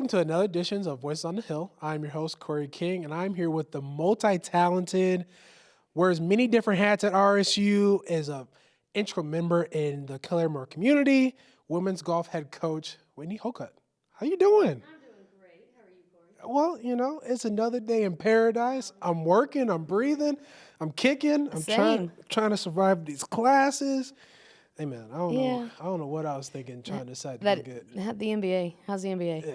welcome to another edition of Voices on the Hill. I'm your host, Corey King, and I'm here with the multi-talented, wears many different hats at RSU, is a integral member in the Claremore community, women's golf head coach, Whitney Hocutt. How you doing? I'm doing great. How are you, Corey? Well, it's another day in paradise. I'm working, I'm breathing, I'm kicking, I'm trying to survive these classes. Hey man, I don't know what I was thinking trying to decide to get. The NBA. How's the NBA?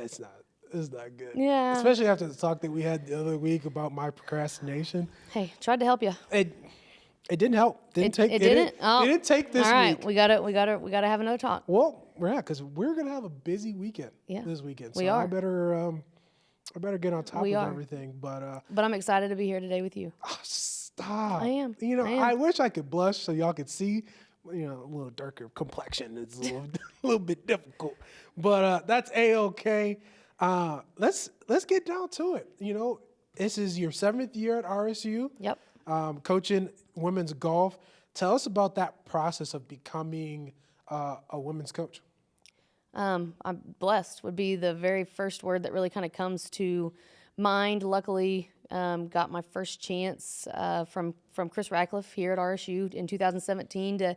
It's not good. Yeah. Especially after the talk that we had the other week about my procrastination. Hey, tried to help you. It didn't help. It didn't. It didn't take this All right, week. we gotta have another talk. Well, yeah, because we're gonna have a busy weekend this weekend. So we are. I better get on top of everything. But I'm excited to be here today with you. oh, stop. I am. I wish I could blush so y'all could see. A little darker complexion. It's a little bit difficult, but that's a-okay. Let's get down to it. This is your 7th year at RSU. Yep. Coaching women's golf. Tell us about that process of becoming a women's coach. I'm blessed would be the very first word that really kind of comes to mind. Luckily, got my first chance from Chris Radcliffe here at RSU in 2017 to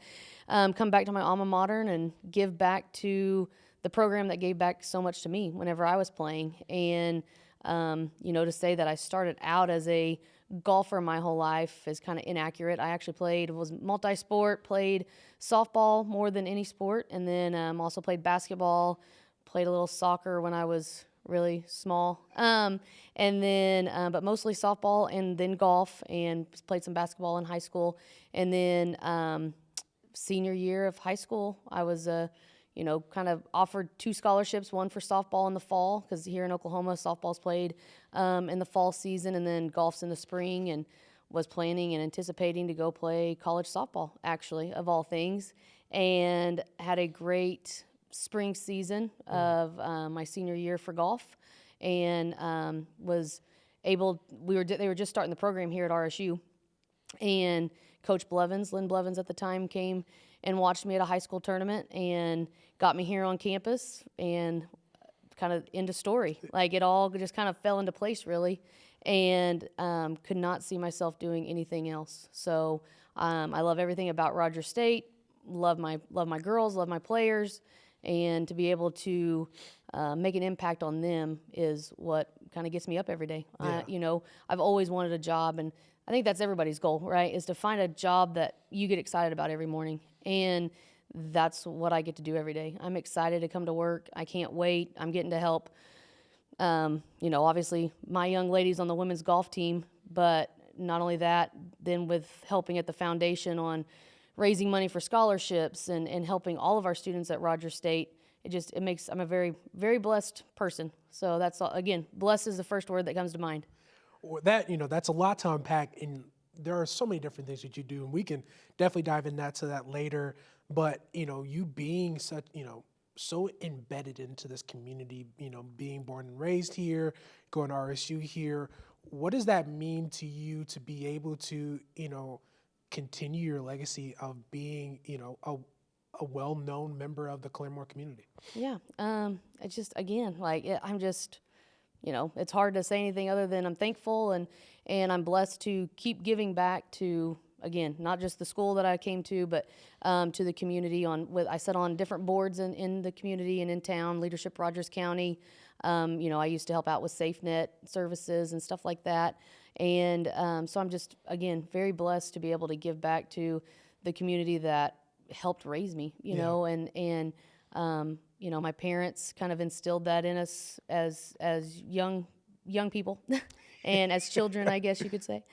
come back to my alma mater and give back to the program that gave back so much to me whenever I was playing. And, to say that I started out as a golfer my whole life is kind of inaccurate. I actually was multi-sport, played softball more than any sport, and then also played basketball, played a little soccer when I was really small, and then but mostly softball and then golf, and played some basketball in high school. And then senior year of high school, I was kind of offered 2 scholarships, one for softball in the fall, because here in Oklahoma softball's played in the fall season, and then golf's in the spring, and was planning and anticipating to go play college softball, actually, of all things, and had a great spring season of my senior year for golf, and was able. They were just starting the program here at RSU, and Coach Lynn Blevins at the time, came and watched me at a high school tournament and got me here on campus, and kind of end of story. Like, it all just kind of fell into place, really, and could not see myself doing anything else. So I love everything about Rogers State. Love my girls. Love my players. And to be able to make an impact on them is what kind of gets me up every day. Yeah. I've always wanted a job, and I think that's everybody's goal, right? Is to find a job that you get excited about every morning. And that's what I get to do every day. I'm excited to come to work. I can't wait. I'm getting to help, obviously my young ladies on the women's golf team, but not only that, then with helping at the foundation on raising money for scholarships and helping all of our students at Rogers State. I'm a very, very blessed person. So that's all, again, blessed is the first word that comes to mind. Well, that's a lot to unpack, and there are so many different things that you do, and we can definitely dive into that later. But you being such so embedded into this community, being born and raised here, going to RSU here, what does that mean to you to be able to continue your legacy of being a well-known member of the Claremore community? Yeah, it's just, again, I'm just, it's hard to say anything other than I'm thankful, and I'm blessed to keep giving back to, again, not just the school that I came to, but to the community. I sat on different boards in the community and in town, Leadership Rogers County. I used to help out with SafeNet services and stuff like that. And so I'm just, again, very blessed to be able to give back to the community that helped raise me, and my parents kind of instilled that in us as young people and as children, I guess you could say.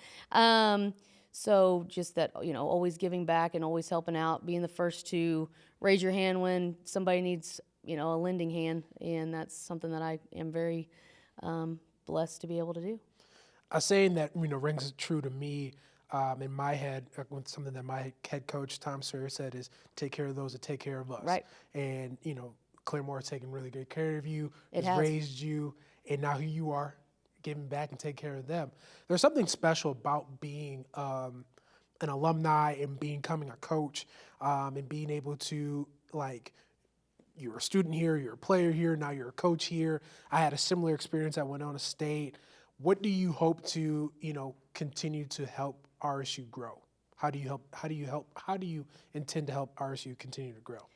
So just that, always giving back and always helping out, being the first to raise your hand when somebody needs, a lending hand. And that's something that I am very blessed to be able to do. A saying that rings true to me in my head, something that my head coach Tom Sawyer said is, "Take care of those that take care of us." Right. And Claremore has taken really good care of you, It has has. raised you, and now here you are, giving back and take care of them. There's something special about being an alumni and becoming a coach, and being able to you're a student here, you're a player here, now you're a coach here. I had a similar experience at Winona State. What do you hope to, continue to help RSU grow? How do you intend to help RSU continue to grow?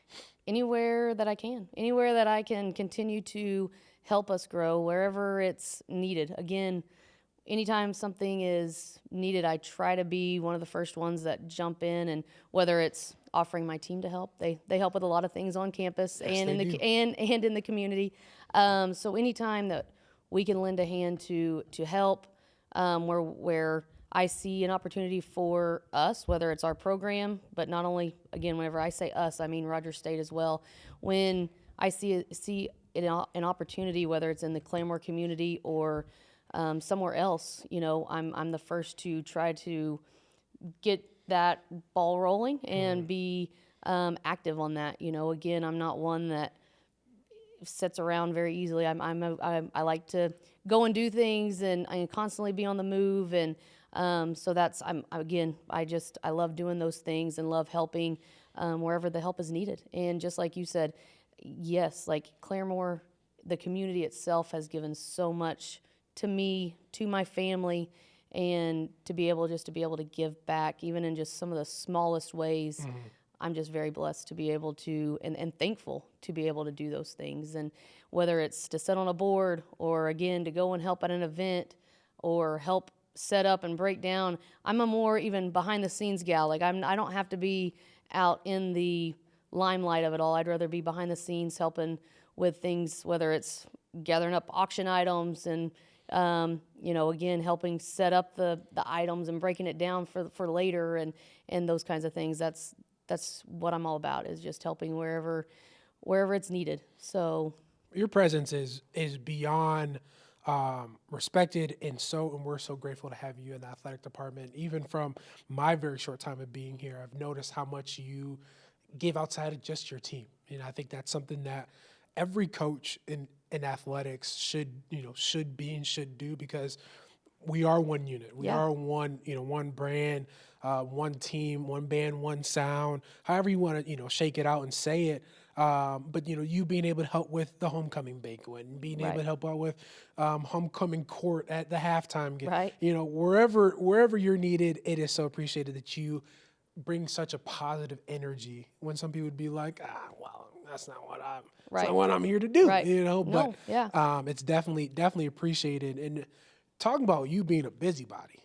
Anywhere that I can continue to help us grow wherever it's needed. Again, anytime something is needed, I try to be one of the first ones that jump in, and whether it's offering my team to help, they help with a lot of things on campus and in the community. So anytime that we can lend a hand to help, where I see an opportunity for us, whether it's our program, but not only, again, whenever I say us, I mean Rogers State as well. When I see an opportunity, whether it's in the Claremore community or somewhere else, I'm the first to try to get that ball rolling and be active on that. Again, I'm not one that sits around very easily. I like to go and do things and constantly be on the move, and so I love doing those things and love helping wherever the help is needed. And just like you said, yes, like Claremore, the community itself has given so much to me, to my family, and to be able to give back, even in just some of the smallest ways. I'm just very blessed to be able to, and thankful to be able to do those things. And whether it's to sit on a board, or again, to go and help at an event, or help set up and break down. I'm a more even behind the scenes gal. Like I don't have to be out in the limelight of it all. I'd rather be behind the scenes helping with things, whether it's gathering up auction items and, again, helping set up the items and breaking it down for later and those kinds of things. That's what I'm all about, is just helping wherever it's needed. So your presence is beyond respected, and we're so grateful to have you in the athletic department. Even from my very short time of being here, I've noticed how much you give outside of just your team. And I think that's something that every coach in athletics should do, because we are one unit. We are one brand, one team, one band, one sound, however you want to, shake it out and say it. But, you being able to help with the homecoming banquet, and being able to help out with homecoming court at the halftime game. Right. Wherever you're needed, it is so appreciated that you bring such a positive energy, when some people would be like, well, that's not what I'm here to do, Right. But yeah. it's definitely appreciated. And talking about you being a busybody,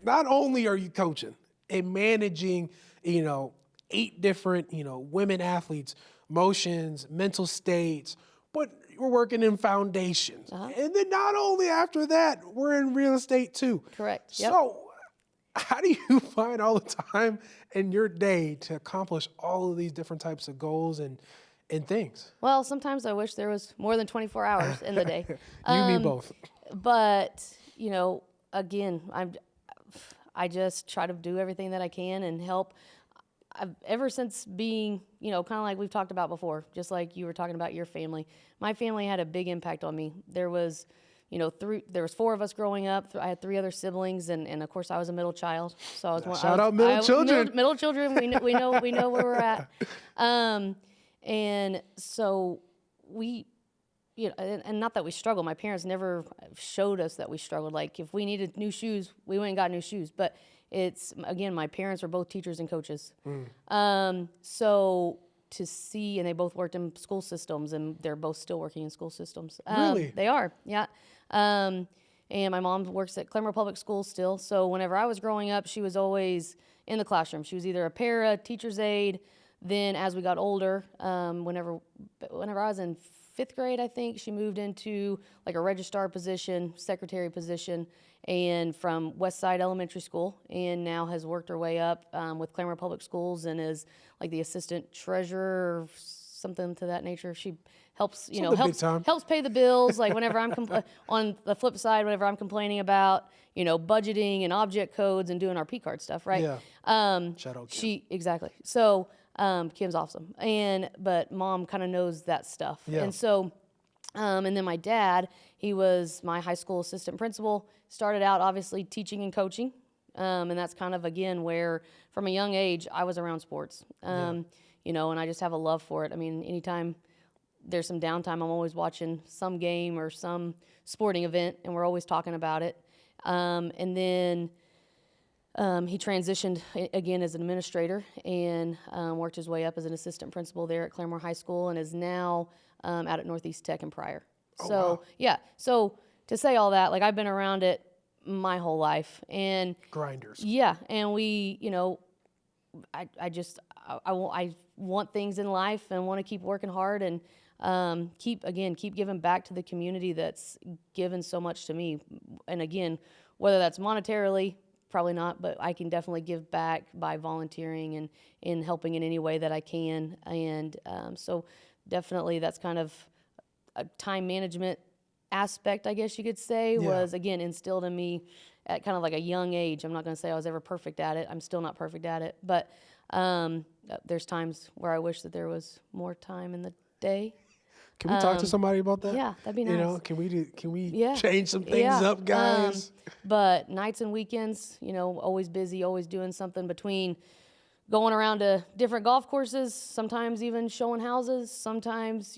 not only are you coaching and managing, 8 different, women athletes, motions, mental states, but we're working in foundations. And then not only after that, we're in real estate too. Correct. Yep. So how do you find all the time in your day to accomplish all of these different types of goals and things? Well, sometimes I wish there was more than 24 hours in the day. Me both. But, again, I just try to do everything that I can and help. Ever since being, kind of like we've talked about before, just like you were talking about your family, my family had a big impact on me. There was, there was 4 of us growing up. I had 3 other siblings, and of course I was a middle child. So I was one. Shout out middle children. Middle children. We know where we're at. And so we, and not that we struggled. My parents never showed us that we struggled. Like if we needed new shoes, we went and got new shoes. But it's, again, my parents are both teachers and coaches. So to see, and they both worked in school systems, and they're both still working in school systems. Really? They are, yeah. And my mom works at Claremore Public Schools still. So whenever I was growing up, she was always in the classroom. She was either a para, teacher's aide. Then as we got older, whenever I was in 5th grade, I think, she moved into like a registrar position, secretary position, and from West Side Elementary School, and now has worked her way up with Claremore Public Schools and is like the assistant treasurer or something to that nature. She helps, helps pay the bills. Like whenever I'm on the flip side, whenever I'm complaining about, budgeting and object codes and doing our P card stuff, right? Yeah. Shout out Kim. Exactly. So Kim's awesome, but Mom kind of knows that stuff, and so. And then my dad, he was my high school assistant principal, started out obviously teaching and coaching. And that's kind of, again, where from a young age, I was around sports, and I just have a love for it. I mean, anytime there's some downtime, I'm always watching some game or some sporting event, and we're always talking about it. And then he transitioned again as an administrator and worked his way up as an assistant principal there at Claremore High School, and is now out at Northeast Tech in Pryor. Wow. Yeah. So to say all that, like, I've been around it my whole life, and Grinders. yeah, and we, I want things in life and want to keep working hard and keep giving back to the community that's given so much to me. And again, whether that's monetarily, probably not, but I can definitely give back by volunteering and in helping in any way that I can. And so definitely that's kind of a time management aspect, I guess you could say, was again instilled in me at kind of like a young age. I'm not going to say I was ever perfect at it. I'm still not perfect at it, but there's times where I wish that there was more time in the day. Can we talk to somebody about that? Yeah, that'd be nice. Can we change some things up, guys? But nights and weekends, always busy, always doing something between going around to different golf courses, sometimes even showing houses, sometimes,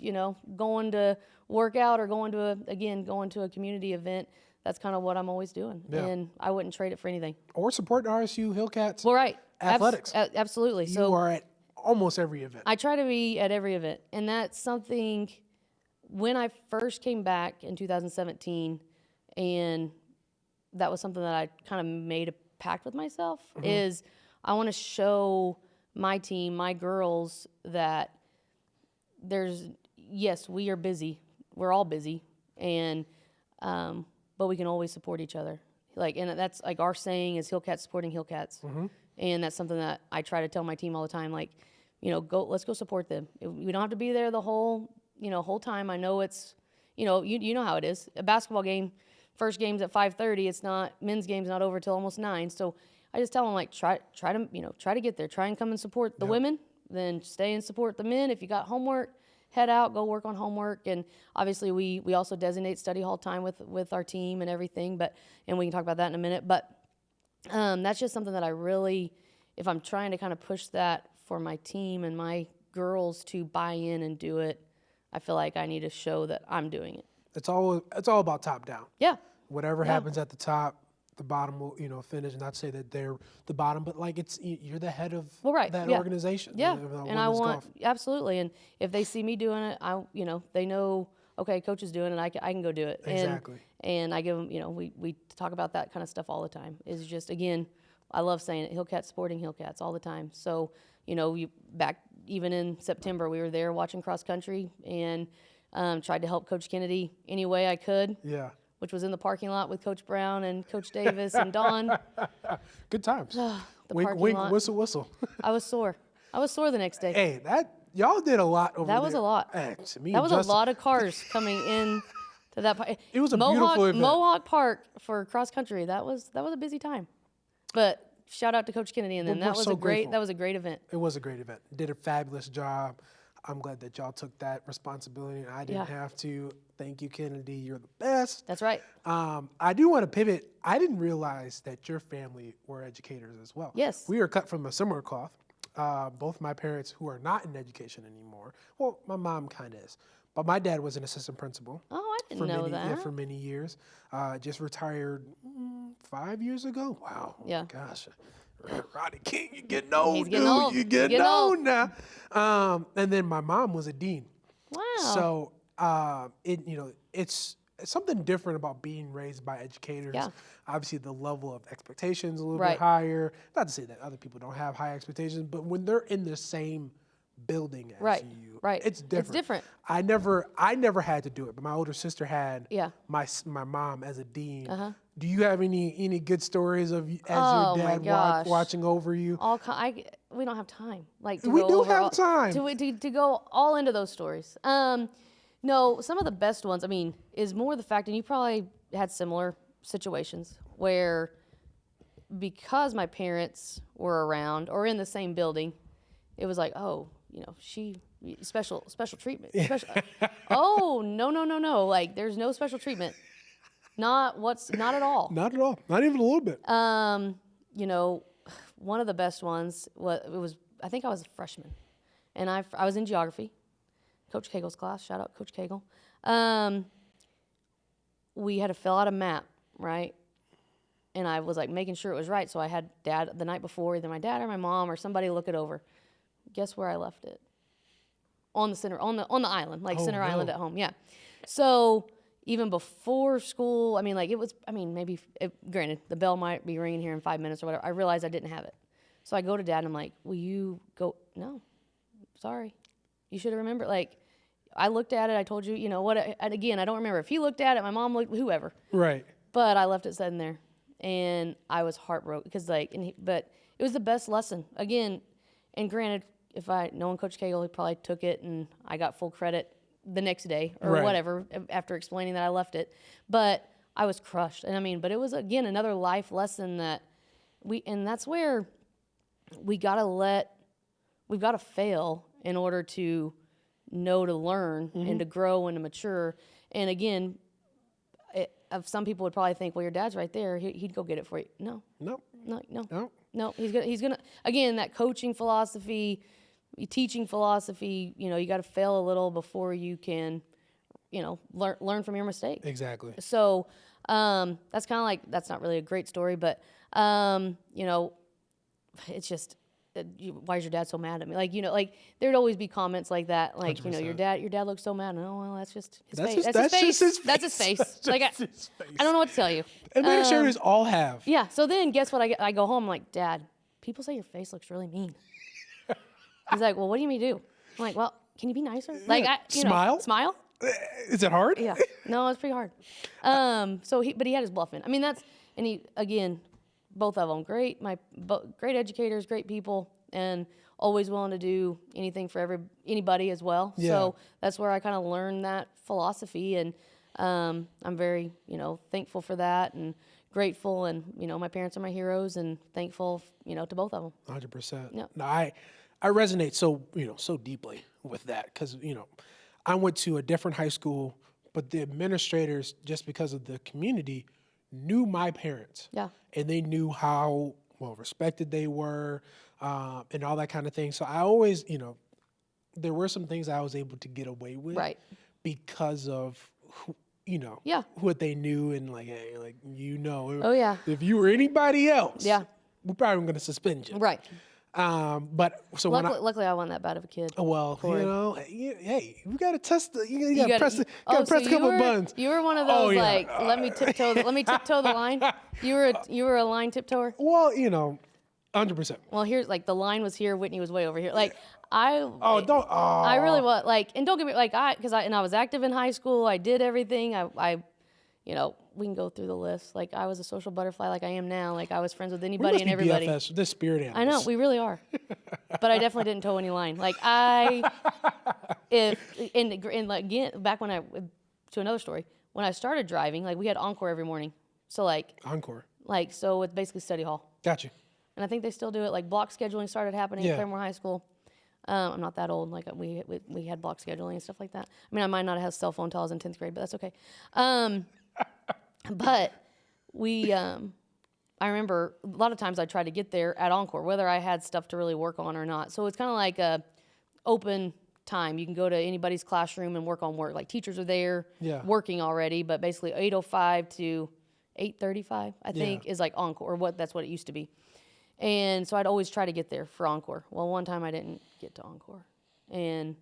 going to work out or going to a community event. That's kind of what I'm always doing. Yeah. And I wouldn't trade it for anything. Or support RSU Hillcats. Well, right. Athletics. Absolutely. You are at almost every event. I try to be at every event. And that's something, when I first came back in 2017, and that was something that I kind of made a pact with myself, is I want to show my team, my girls, that yes, we are busy. We're all busy. And, but we can always support each other. And that's like our saying is Hillcats supporting Hillcats. And that's something that I try to tell my team all the time. Like, let's go support them. We don't have to be there the whole time. I know it's, you know how it is. A basketball game, first game's at 5:30. It's not, men's game's not over till almost 9. So I just tell them, like, try to get there. Try and come and support the women. Then stay and support the men. If you got homework, head out, go work on homework. And obviously we also designate study hall time with our team and everything. And we can talk about that in a minute. But that's just something that I really, if I'm trying to kind of push that for my team and my girls to buy in and do it, I feel like I need to show that I'm doing it. It's all about top down. Yeah. Whatever happens at the top, the bottom will, finish. Not to say that they're the bottom, but like you're the head of that organization. Yeah. And I want, absolutely. And if they see me doing it, they know, okay, coach is doing it, I can go do it. Exactly. And I give them, we talk about that kind of stuff all the time. It's just, again, I love saying it, Hillcats supporting Hillcats all the time. So, back even in September, we were there watching cross country and tried to help Coach Kennedy any way I could. Yeah. Which was in the parking lot with Coach Brown and Coach Davis and Don. Good times. The wink, parking wink, lot. whistle, whistle. I was sore the next day. Hey, y'all did a lot over there. That was a lot. Hey, to me, That was a lot of cars coming in to that park. It was a beautiful event. Mohawk Park for cross country. That was a busy time. But shout out to Coach Kennedy, and then that was a great event. It was a great event. Did a fabulous job. I'm glad that y'all took that responsibility and I didn't have to. Thank you, Kennedy. You're the best. That's right. I do want to pivot. I didn't realize that your family were educators as well. Yes. We are cut from a similar cloth. Both my parents, who are not in education anymore, well, my mom kind of is, but my dad was an assistant principal. Oh, I didn't know that. Yeah, for many years. Just retired 5 years ago. Wow. Yeah. Oh, gosh. Roddy King, you're getting old, He's getting dude. old. You're getting old now. And then my mom was a dean. Wow. So it's something different about being raised by educators. Yeah. Obviously, the level of expectations a little Right. bit higher. Not to say that other people don't have high expectations, but when they're in the same building as Right. you, Right. it's different. It's different. I never had to do it, but my older sister had. Yeah. My mom as a dean. Uh-huh. Do you have any good stories of as Oh, your my dad gosh. watching over you? We don't have time. Like, to We go do over have time. to go all into those stories. No, some of the best ones, is more the fact, and you probably had similar situations where, because my parents were around or in the same building, it was like, oh, she special treatment. Oh, no. Like, there's no special treatment. Not at all. Not at all. Not even a little bit. One of the best ones was I think I was a freshman, and I was in geography. Coach Cagle's class. Shout out Coach Cagle. We had to fill out a map, right? And I was like making sure it was right. So I had Dad the night before, either my dad or my mom or somebody look it over. Guess where I left it? On the island, like center island at home. Yeah. So even before school, I mean, like it was, I mean, maybe, granted, the bell might be ringing here in 5 minutes or whatever. I realized I didn't have it. So I go to Dad and I'm like, will you go? No, sorry. You should have remembered. Like, I looked at it. I told you, you know what? And again, I don't remember if he looked at it, my mom looked, whoever. Right. But I left it sitting there, and I was heartbroken because but it was the best lesson. Again, and granted, if I known Coach Cagle, he probably took it, and I got full credit the next day or Right. whatever after explaining that I left it. But I was crushed, and I mean, but it was again another life lesson that and that's where we've got to fail in order to know to learn and to grow and to mature. And again, some people would probably think, well, your dad's right there. He'd go get it for you. No. He's gonna again, that coaching philosophy, teaching philosophy. You know, you got to fail a little before you can, you know, learn from your mistakes. Exactly. So that's kind of like, that's not really a great story, but you know, it's just. Why is your dad so mad at me? Like, you know, like there'd always be comments like that. Like, 100%. You know, your dad looks so mad. Oh, well, that's just his face. That's his face. That's his face. Like, I don't know what to tell you. And managers all have. Yeah. So then guess what? I go home, I'm like, Dad, people say your face looks really mean. He's like, well, what do you mean do? I'm like, well, can you be nicer? Like, Smile? Smile? Is it hard? Yeah. No, it's pretty hard. But he had his bluff in. I mean, again, both of them great educators, great people, and always willing to do anything for anybody as well. Yeah. So that's where I kind of learned that philosophy, and I'm very, you know, thankful for that and grateful, and you know, my parents are my heroes, and thankful, you know, to both of them. 100%. Yeah. No, I resonate so deeply with that, because you know, I went to a different high school, but the administrators, just because of the community, knew my parents. Yeah. And they knew how well respected they were, and all that kind of thing. So I always, you know, there were some things I was able to get away with, Right. because of who, you know, Yeah. what they knew, and like, hey, like, you know, Oh, yeah. if you were anybody else, Yeah. we're probably going to suspend you. Right. But so Luckily, I wasn't that bad of a kid. well, Corey. you know, hey, you got to test you got to press so a couple of buttons. You were one of those, yeah. like, let me tiptoe the line. You were a line tiptoer. Well, you know, 100%. Well, here's like the line was here, Whitney was way over here. Like I really was like, and don't get me like I was active in high school. I did everything. I you know, we can go through the list. Like I was a social butterfly, like I am now. Like I was friends with anybody and everybody. BFFs, the spirit animals. I know, we really are. But I definitely didn't toe any line. Like and like again, back when to another story, when I started driving, like we had Encore every morning. So like Encore. Like so it's basically study hall. Got you. And I think they still do it. Like block scheduling started happening at Claremore High School. I'm not that old. Like we had block scheduling and stuff like that. I mean, I might not have had a cell phone until I was in 10th grade, but that's okay. But I remember a lot of times I tried to get there at Encore, whether I had stuff to really work on or not. So it's kind of like a open time. You can go to anybody's classroom and work on work. Like teachers are there working already, but basically 8:05 to 8:35, I think, is like Encore, or that's what it used to be. And so I'd always try to get there for Encore. Well, one time I didn't get to Encore, and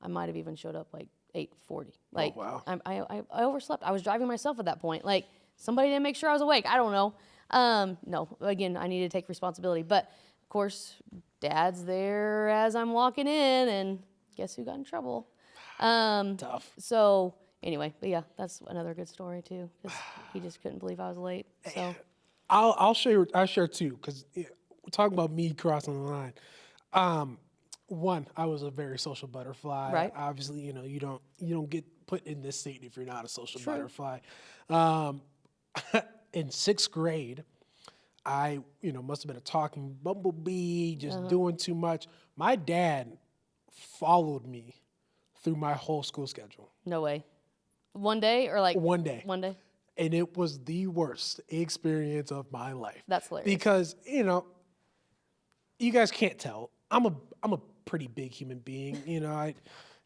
I might have even showed up like 8:40. Like, wow. I overslept. I was driving myself at that point. Like, somebody didn't make sure I was awake. I don't know. No, again, I needed to take responsibility. But, of course, Dad's there as I'm walking in, and guess who got in trouble? Tough. So, anyway, but yeah, that's another good story, too, because he just couldn't believe I was late. So, I'll share too, because we're talking about me crossing the line. One, I was a very social butterfly. Right. Obviously, you know, you don't get put in this seat if you're not a social True. butterfly. In 6th grade, I, you know, must have been a talking bumblebee, just doing too much. My dad followed me through my whole school schedule. no way. One day or like? One day. One day? And it was the worst experience of my life. That's hilarious. Because, you know, you guys can't tell. I'm a pretty big human being. You know,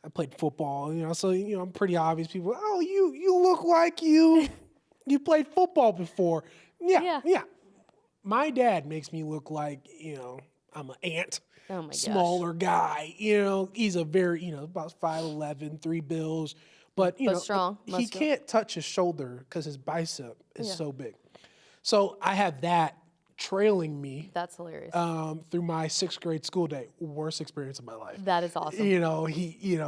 I played football, so I'm pretty obvious. People, oh, you look like you played football before. Yeah, Yeah. yeah. My dad makes me look like I'm an ant, Oh my gosh. smaller guy. He's a very about 5'11", 3 bills, but strong, he muscular. can't touch his shoulder because his bicep is Yeah. so big. So I have that trailing me That's hilarious. through my 6th grade school day. Worst experience of my life. That is awesome. He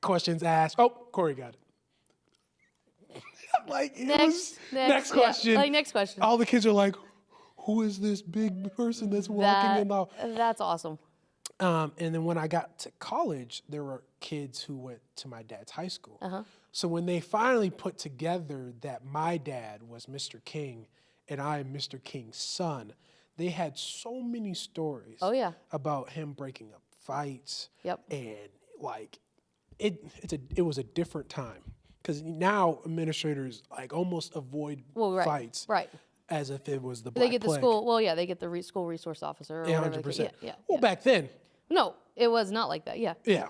questions asked. Oh, Corey got it. Like Next next yeah, question. like next question. All the kids are like, who is this big person that's walking in the? That's awesome. And then when I got to college, there were kids who went to my dad's high school. So when they finally put together that my dad was Mr. King and I am Mr. King's son, they had so many stories Oh yeah. about him breaking up fights. Yep. And like it was a different time because now administrators like almost avoid Right. fights Right. as if it was the They Black get the Plague. school. Well, yeah, they get the school resource officer or Yeah, whatever. 100%. Yeah. Well, back then, No, it was not like that. Yeah. yeah,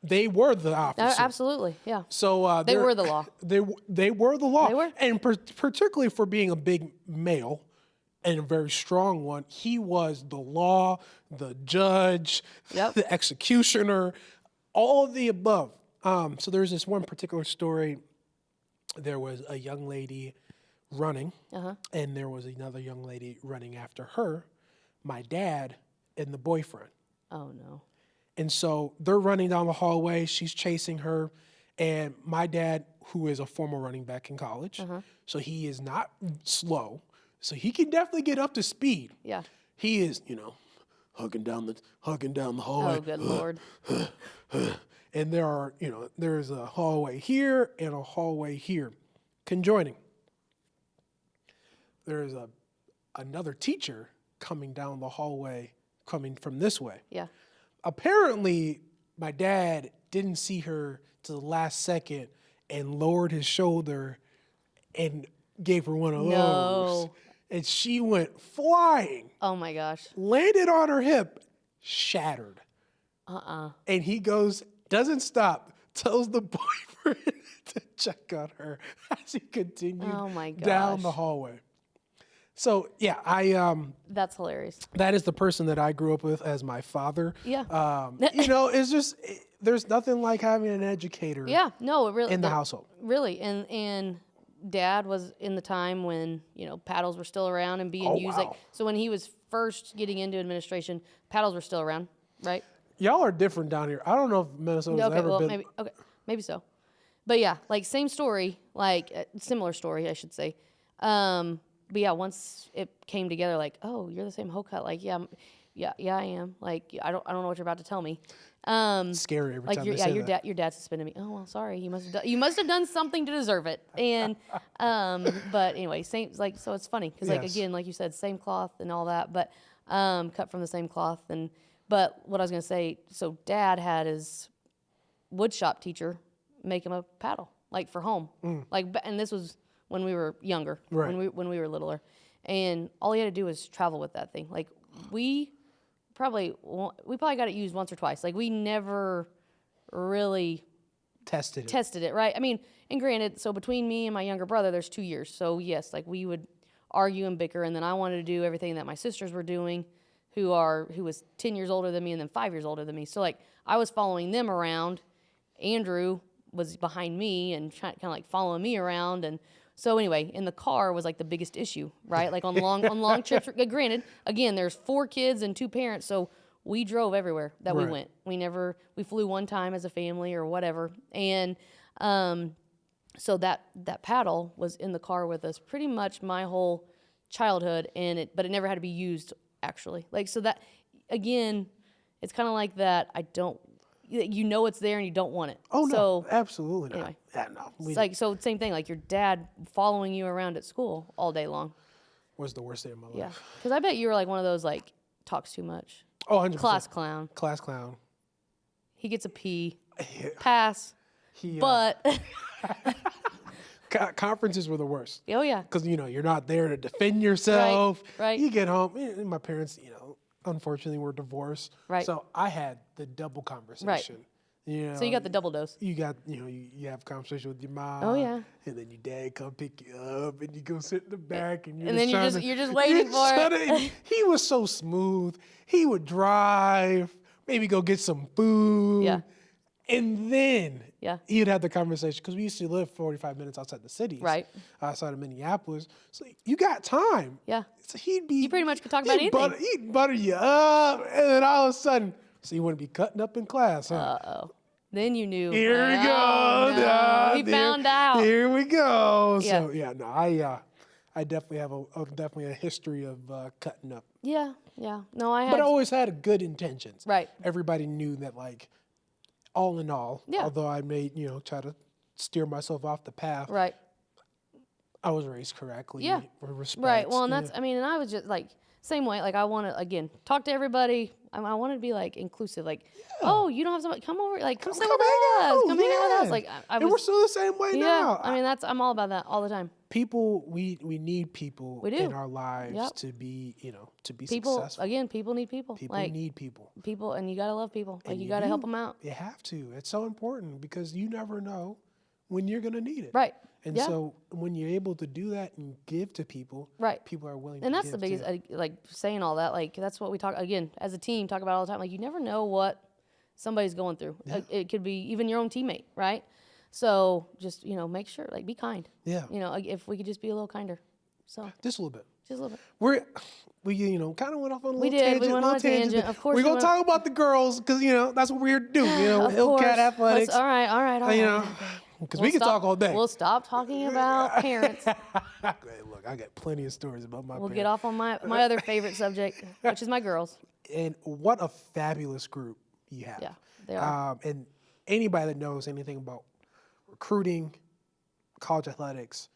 they were the officers. Absolutely. Yeah. So They were the law. They were the law. They were. And particularly for being a big male and a very strong one, he was the law, the judge, Yep. the executioner, all of the above. So there's this one particular story. There was a young lady running, and there was another young lady running after her, my dad, and the boyfriend. Oh no. And so they're running down the hallway. She's chasing her. And my dad, who is a former running back in college, so he is not slow. So he can definitely get up to speed. Yeah. He is, hugging down the hallway. Oh good Lord. And there's a hallway here and a hallway here conjoining. There's another teacher coming down the hallway, coming from this way. Yeah. Apparently, my dad didn't see her to the last second and lowered his shoulder and gave her one of those. No. And she went flying, Oh my gosh. landed on her hip, shattered. Uh-uh. And he doesn't stop, tells the boyfriend to check on her as he continued Oh my down gosh. the hallway. So yeah, That's hilarious. that is the person that I grew up with as my father. Yeah. It's just there's nothing like having an educator Yeah. No, it really in the household. Really. And Dad was in the time when, paddles were still around and being Oh, used. wow. So when he was first getting into administration, paddles were still around, right? Y'all are different down here. I don't know if Minnesota's Okay, ever well, been. maybe so. But yeah, like same story, like similar story, I should say. But yeah, once it came together, like, oh, you're the same Hocutt. Like, yeah, I am. Like, I don't know what you're about to tell me. Scary every Like, time they say that. your dad suspended me. Oh well, sorry. You must have done something to deserve it. And but anyway, same like so it's funny because like Yes. again, like you said, same cloth and all that, but cut from the same cloth. And but what I was gonna say, so Dad had his wood shop teacher make him a paddle like for home, and this was when we were younger, Right. when we were littler, and all he had to do was travel with that thing. Like we probably got it used once or twice. Like we never really Tested it. right? I mean, and granted, so between me and my younger brother, there's 2 years. So yes, like we would argue and bicker, and then I wanted to do everything that my sisters were doing, who was 10 years older than me and then 5 years older than me. So like I was following them around. Andrew was behind me and kind of like following me around, and so anyway, in the car was like the biggest issue, right? Like on long trips. Granted, again, there's 4 kids and 2 parents, so we drove everywhere that we Right. went. We flew one time as a family or whatever, and so that paddle was in the car with us pretty much my whole childhood, but it never had to be used actually. Like so that again, it's kind of like that. It's there and you don't want it. Oh no, So absolutely not. anyway. Yeah, no. it's like so same thing. Like your dad following you around at school all day long. Was the worst day of my life. Yeah, because I bet you were like one of those like talks too much. Oh, 100%. Class clown. Class clown. He gets a P. Pass. He, But conferences were the worst. oh yeah. Because, you're not there to defend yourself. right. You get home. My parents, unfortunately were divorced. Right. So I had the double conversation. You So you know, got the double dose. you got, you have a conversation with your mom. Oh, yeah. And then your dad come pick you up, and you go sit in the back, and you're And just then you're trying just to, you're just waiting for it. and he was so smooth. He would drive, maybe go get some food. Yeah. And then Yeah. he'd have the conversation, because we used to live 45 minutes outside the cities, Right. outside of Minneapolis. So you got time. Yeah. So he'd be. You pretty much could talk about anything. He'd butter you up, and then all of a sudden, so you wouldn't be cutting up in class, huh? Uh-oh. Then you knew. Here we go. Oh, no. He found out. Here we go. Yeah. So yeah, no, I definitely have definitely a history of cutting up, Yeah. Yeah. No, I had. but I always had good intentions. Right. Everybody knew that, like, all in all, Yeah. although I may, try to steer myself off the path, Right. I was raised correctly. Yeah. With respect. Right. Well, and yeah. that's, I mean, and I was just like, same way. Like, I want to, again, talk to everybody. I wanted to be like inclusive. Like, oh, you don't have somebody, come over, like, come sit with hang us. out, Come hang out with us. yeah. Like, I And was, we're still the same way yeah. now. I mean, I'm all about that all the time. People, we need people We do. in our lives Yep. to be, to be People, successful. again, people need people. People like, need people. people, and you got to love people. Like, And you got to help do. them out. You have to. It's so important, because you never know when you're going to need it. Right. And Yeah. so when you're able to do that and give to people, Right. people are willing And to that's give the biggest, too. like, saying all that, like, that's what we talk, again, as a team, talk about all the time. Like, you never know what somebody's going through. It could be even your own teammate, right? So just, make sure, like, be kind. Yeah. Like, if we could just be a little kinder. So Just a little bit. just a little bit. We kind of went off on a little We did. tangent. We went on little a tangent. Of course We're we going went- to talk about the girls, because, that's what we're here to do. Of Hillcat course. Athletics. All right. You know, because we can talk all day. We'll stop talking about parents. Hey, look, I got plenty of stories about my We'll parents. get off on my other favorite subject, which is my girls. And what a fabulous group you have. Yeah, they are. And anybody that knows anything about recruiting, college athletics,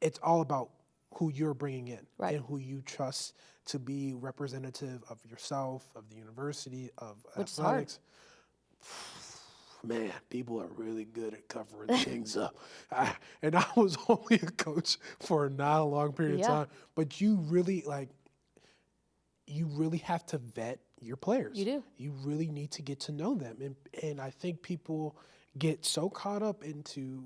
it's all about who you're bringing in, Right. and who you trust to be representative of yourself, of the university, of Which is hard. athletics. Man, people are really good at covering things up. And I was only a coach for not a long period Yeah. of time, but you really have to vet your players. You do. You really need to get to know them. And I think people get so caught up into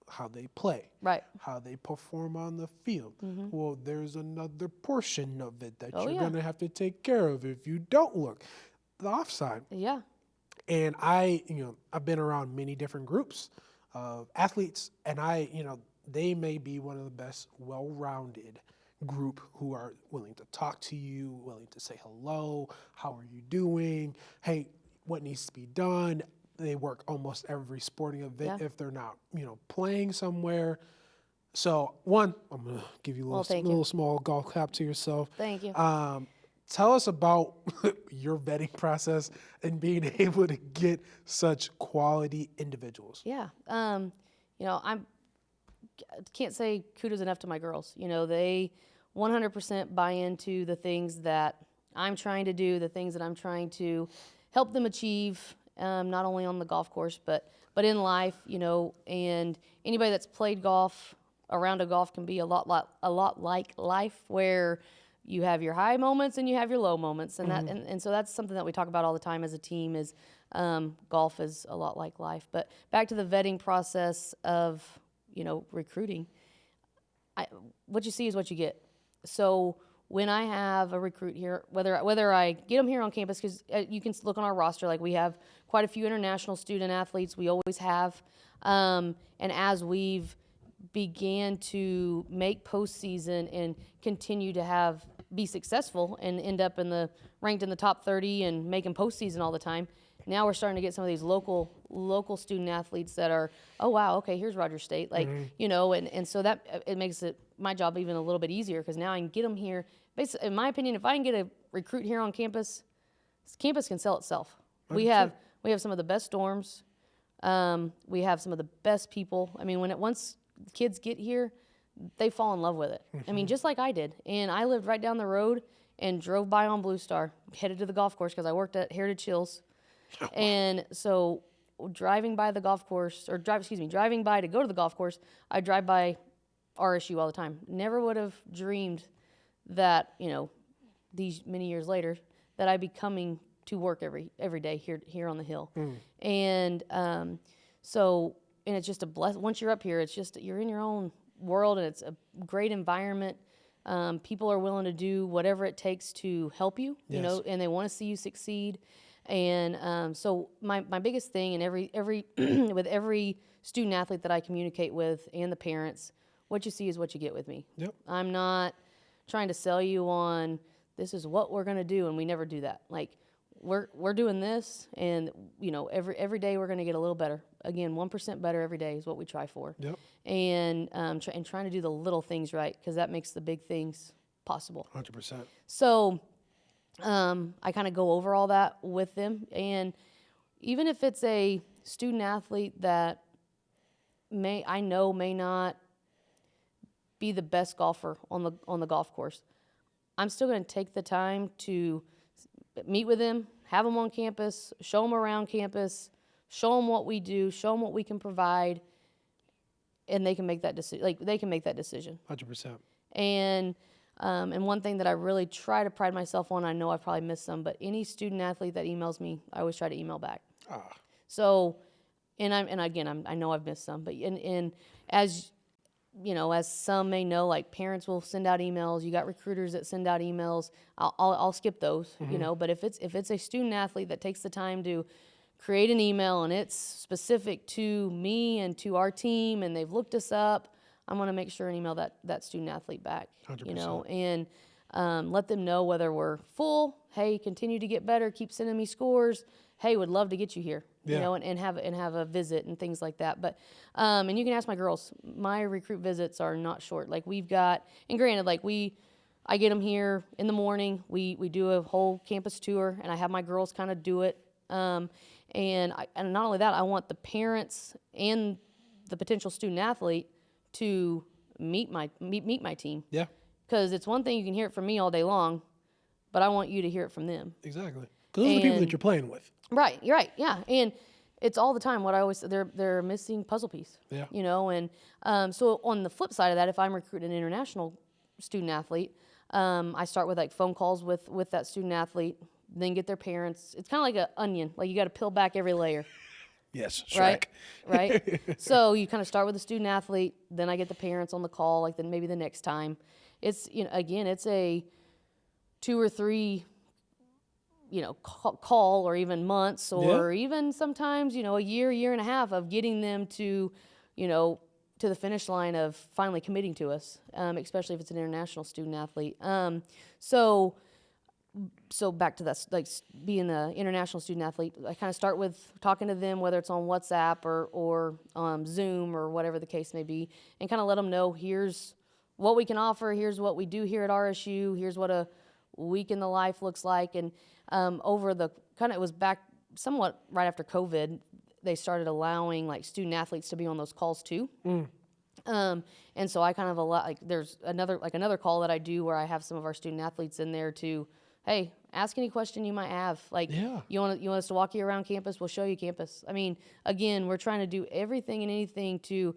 how they play, Right. how they perform on the field. Well, there's another portion of it that Oh, you're yeah. going to have to take care of if you don't look. The offside. Yeah. And I've been around many different groups of athletes, and they may be one of the best well-rounded group who are willing to talk to you, willing to say hello, how are you doing? Hey, what needs to be done? They work almost every sporting event Yeah. if they're not, playing somewhere. So I'm gonna give you a little small golf clap to yourself. Thank you. Tell us about your vetting process and being able to get such quality individuals. Yeah. I can't say kudos enough to my girls. They 100% buy into the things that I'm trying to do, the things that I'm trying to help them achieve, not only on the golf course, but in life, and anybody that's played golf around a golf can be a lot like life, where you have your high moments and you have your low moments, and and so that's something that we talk about all the time as a team. Is golf is a lot like life. But back to the vetting process of recruiting, what you see is what you get. So when I have a recruit here, whether I get them here on campus, because you can look on our roster, like we have quite a few international student athletes. We always have, and as we've began to make postseason and continue to be successful and end up ranked in the top 30 and making postseason all the time. Now we're starting to get some of these local student athletes that are, oh wow, okay, here's Rogers State, and so that it makes my job even a little bit easier, because now I can get them here. Basically, in my opinion, if I can get a recruit here on campus, campus can sell itself. We have some of the best dorms. We have some of the best people. I mean, once kids get here, they fall in love with it. I mean, just like I did. And I lived right down the road and drove by on Blue Star, headed to the golf course because I worked at Heritage Hills. And so driving by to go to the golf course, I drive by RSU all the time. Never would have dreamed that, these many years later, that I'd be coming to work every day here on the hill. And so and it's just a once you're up here, it's just you're in your own world, and it's a great environment. People are willing to do whatever it takes to help you, you know, and they want to see you succeed. And so my biggest thing in every with every student athlete that I communicate with and the parents, what you see is what you get with me. Yep. I'm not trying to sell you on this is what we're going to do, and we never do that. Like we're doing this, and you know every day we're going to get a little better. Again, 1% better every day is what we try for. Yep. And trying to do the little things right, because that makes the big things possible. 100%. So I kind of go over all that with them, and even if it's a student athlete that may not be the best golfer on the golf course, I'm still going to take the time to meet with them, have them on campus, show them around campus, show them what we do, show them what we can provide, and they can make that decision. Like they can make that decision. 100%. And one thing that I really try to pride myself on, I know I've probably missed some, but any student athlete that emails me, I always try to email back. So, I know I've missed some, but and as you know, as some may know, like parents will send out emails. You got recruiters that send out emails. I'll skip those, you know. But if it's a student athlete that takes the time to create an email and it's specific to me and to our team, and they've looked us up, I'm going to make sure and email that student athlete back. 100%. You know, and let them know whether we're full. Hey, continue to get better. Keep sending me scores. Hey, would love to get you here. Yeah. You know, and have a visit and things like that. But and you can ask my girls. My recruit visits are not short. Like we've got, and granted, like I get them here in the morning. We do a whole campus tour, and I have my girls kind of do it. And not only that, I want the parents and the potential student athlete to meet my team. Yeah. Because it's one thing you can hear it from me all day long, but I want you to hear it from them. Exactly. Because those are the people that you're playing with. Right, you're right, yeah. And it's all the time what I always say, they're a missing puzzle piece. Yeah. You know, and so on the flip side of that, if I'm recruiting an international student athlete, I start with like phone calls with that student athlete, then get their parents. It's kind of like an onion. Like you got to peel back every layer. Yes, Shrek. Right, right. So you kind of start with the student athlete, then I get the parents on the call, like then maybe the next time. It's, you know, again, it's a 2 or 3, you know, call or even months or even sometimes, you know, a year and a half of getting them to, you know, to the finish line of finally committing to us, especially if it's an international student athlete. So back to that, like being the international student athlete, I kind of start with talking to them, whether it's on WhatsApp or Zoom or whatever the case may be, and kind of let them know here's what we can offer, here's what we do here at RSU, here's what a week in the life looks like. And over the it was back somewhat right after COVID, they started allowing like student athletes to be on those calls too. And so I kind of there's another call that I do where I have some of our student athletes in there to, hey, ask any question you might have. Like, you want us to walk you around campus? We'll show you campus. I mean, again, we're trying to do everything and anything to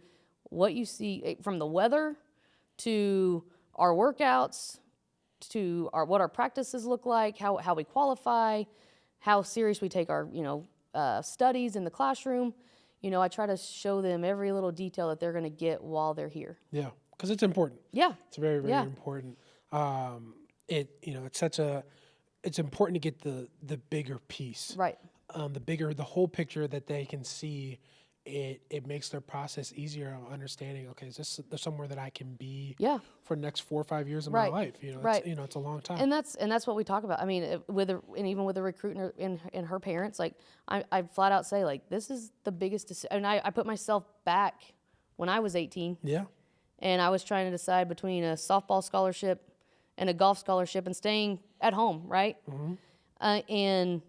what you see, from the weather to our workouts to what our practices look like, how we qualify, how serious we take our studies in the classroom. You know, I try to show them every little detail that they're going to get while they're here. Yeah, because it's important. Yeah, it's very, very important. It's important to get the bigger piece, right? The whole picture that they can see. It makes their process easier on understanding. Okay, is this somewhere that I can be? For the next 4 or 5 years of my life. It's a long time. And that's what we talk about. I mean, even with the recruiter and her parents, like I flat out say, like, this is the biggest decision. And I put myself back when I was 18. Yeah. And I was trying to decide between a softball scholarship and a golf scholarship and staying at home, right? Mm-hmm. And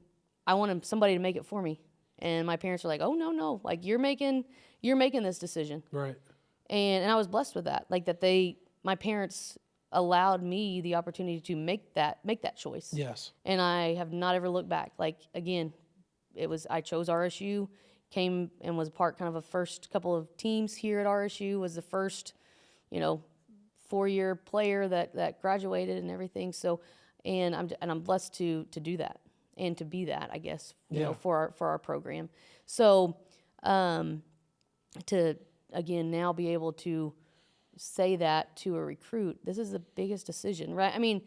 I wanted somebody to make it for me. And my parents were like, "Oh no, like you're making this decision." Right. And I was blessed with that. Like my parents allowed me the opportunity to make that choice. Yes. And I have not ever looked back. Like again, I chose RSU, came and was part kind of a first couple of teams here at RSU, was the first, 4-year player that graduated and everything. So, and I'm blessed to do that. and to be that, I guess, you Yeah. know, for our program. So to again now be able to say that to a recruit, this is the biggest decision, right? I mean,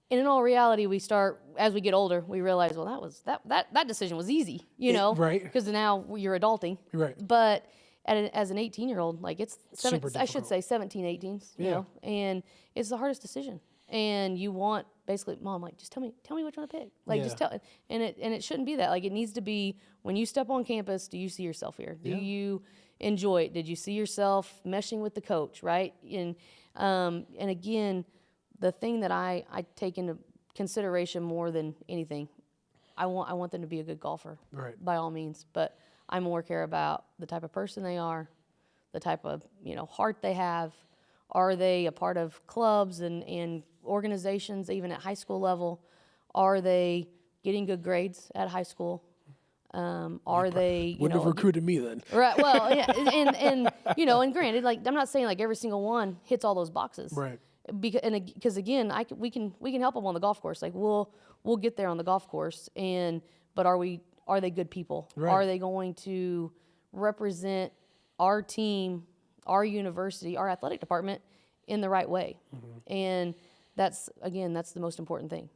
and in all reality, we start as we get older, we realize, well, that decision was easy, you know, right. because now you're adulting. Right. But as an 18-year-old, like it's Super I should difficult. say 17, 18, you Yeah. know, and it's the hardest decision. And you want basically, mom, like just tell me which one to pick. Like just Yeah. tell, and it shouldn't be that. Like it needs to be when you step on campus, do you see yourself here? Do Yeah. you enjoy it? Did you see yourself meshing with the coach, right? And again, the thing that I take into consideration more than anything, I want them to be a good golfer, Right. by all means. But I more care about the type of person they are, the type of heart they have. Are they a part of clubs and organizations, even at high school level? Are they getting good grades at high school? Are they Wouldn't have recruited me then. right? Well, yeah, and granted, like I'm not saying like every single one hits all those boxes, Right. Because again, we can help them on the golf course. Like we'll get there on the golf course, but are they good people? Right. Are they going to represent our team, our university, our athletic department in the right way? And that's the most important thing.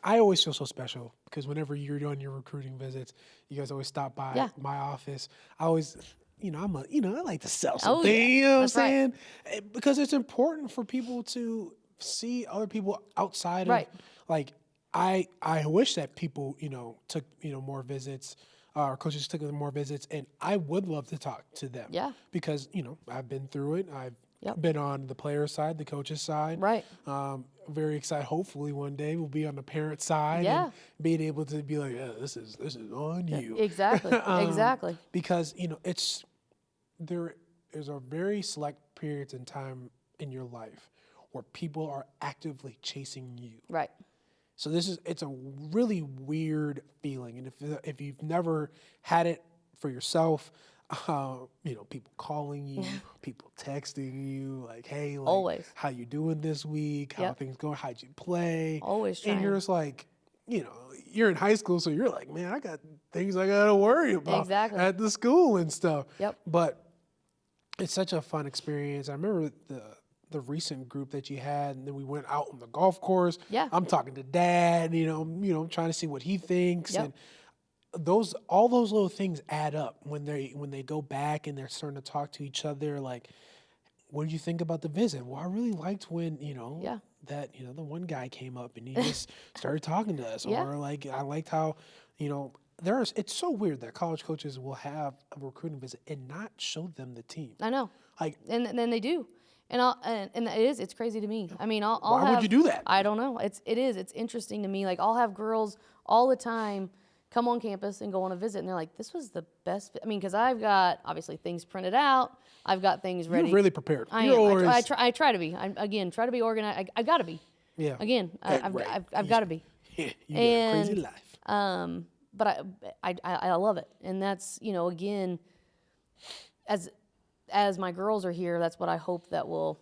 I always feel so special because whenever you're doing your recruiting visits, you guys always stop by Yeah. my office. I always, I like to sell Oh, something, yeah. you know what I'm That's right. saying? Because it's important for people to see other people outside Right. of, like, I wish that people, took, more visits, or coaches took more visits, and I would love to talk to them. Yeah. Because, I've been through it. I've Yep. been on the player side, the coach's side. Right. Very excited. Hopefully one day we'll be on the parent side Yeah. and being able to be like, yeah, this is on you. Exactly. Exactly. Because, there's a very select periods in time in your life where people are actively chasing you. Right. So it's a really weird feeling. And if you've never had it for yourself, people calling you, people texting you, like, hey, like, Always. how you doing this week? How Yep. things going? How'd you play? Always And you're trying. just like, you're in high school, so you're like, man, I got things I got to worry about Exactly. at the school and stuff. Yep. But it's such a fun experience. I remember the recent group that you had, and then we went out on the golf course. Yeah. I'm talking to Dad, trying to see what he thinks. Yep. And all those little things add up when they go back and they're starting to talk to each other. Like, what did you think about the visit? Well, I really liked when Yeah. that the one guy came up and he just started talking to us. Yeah. Or like I liked how it's so weird that college coaches will have a recruiting visit and not show them the team. I know. Like, And then they do. And it's crazy to me. I mean, I'll why have, would you do that? I don't know. It's interesting to me. Like I'll have girls all the time come on campus and go on a visit, and they're like, "This was the best." I mean, because I've got obviously things printed out. I've got things ready. You're really prepared. I You're am. always- I try to be. Try to be organized. I got to be. Yeah. Again, Right. I've got to be. Yeah, you got a crazy And, life. But I love it, and that's again, as my girls are here, that's what I hope that will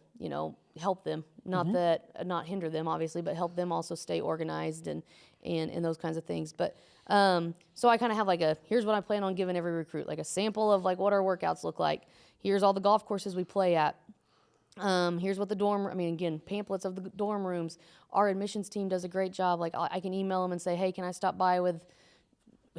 help them, not hinder them obviously, but help them also stay organized and those kinds of things. But so I kind of have like here's what I plan on giving every recruit, like a sample of like what our workouts look like. Here's all the golf courses we play at. Here's what again, pamphlets of the dorm rooms. Our admissions team does a great job. Like I can email them and say, hey, can I stop by with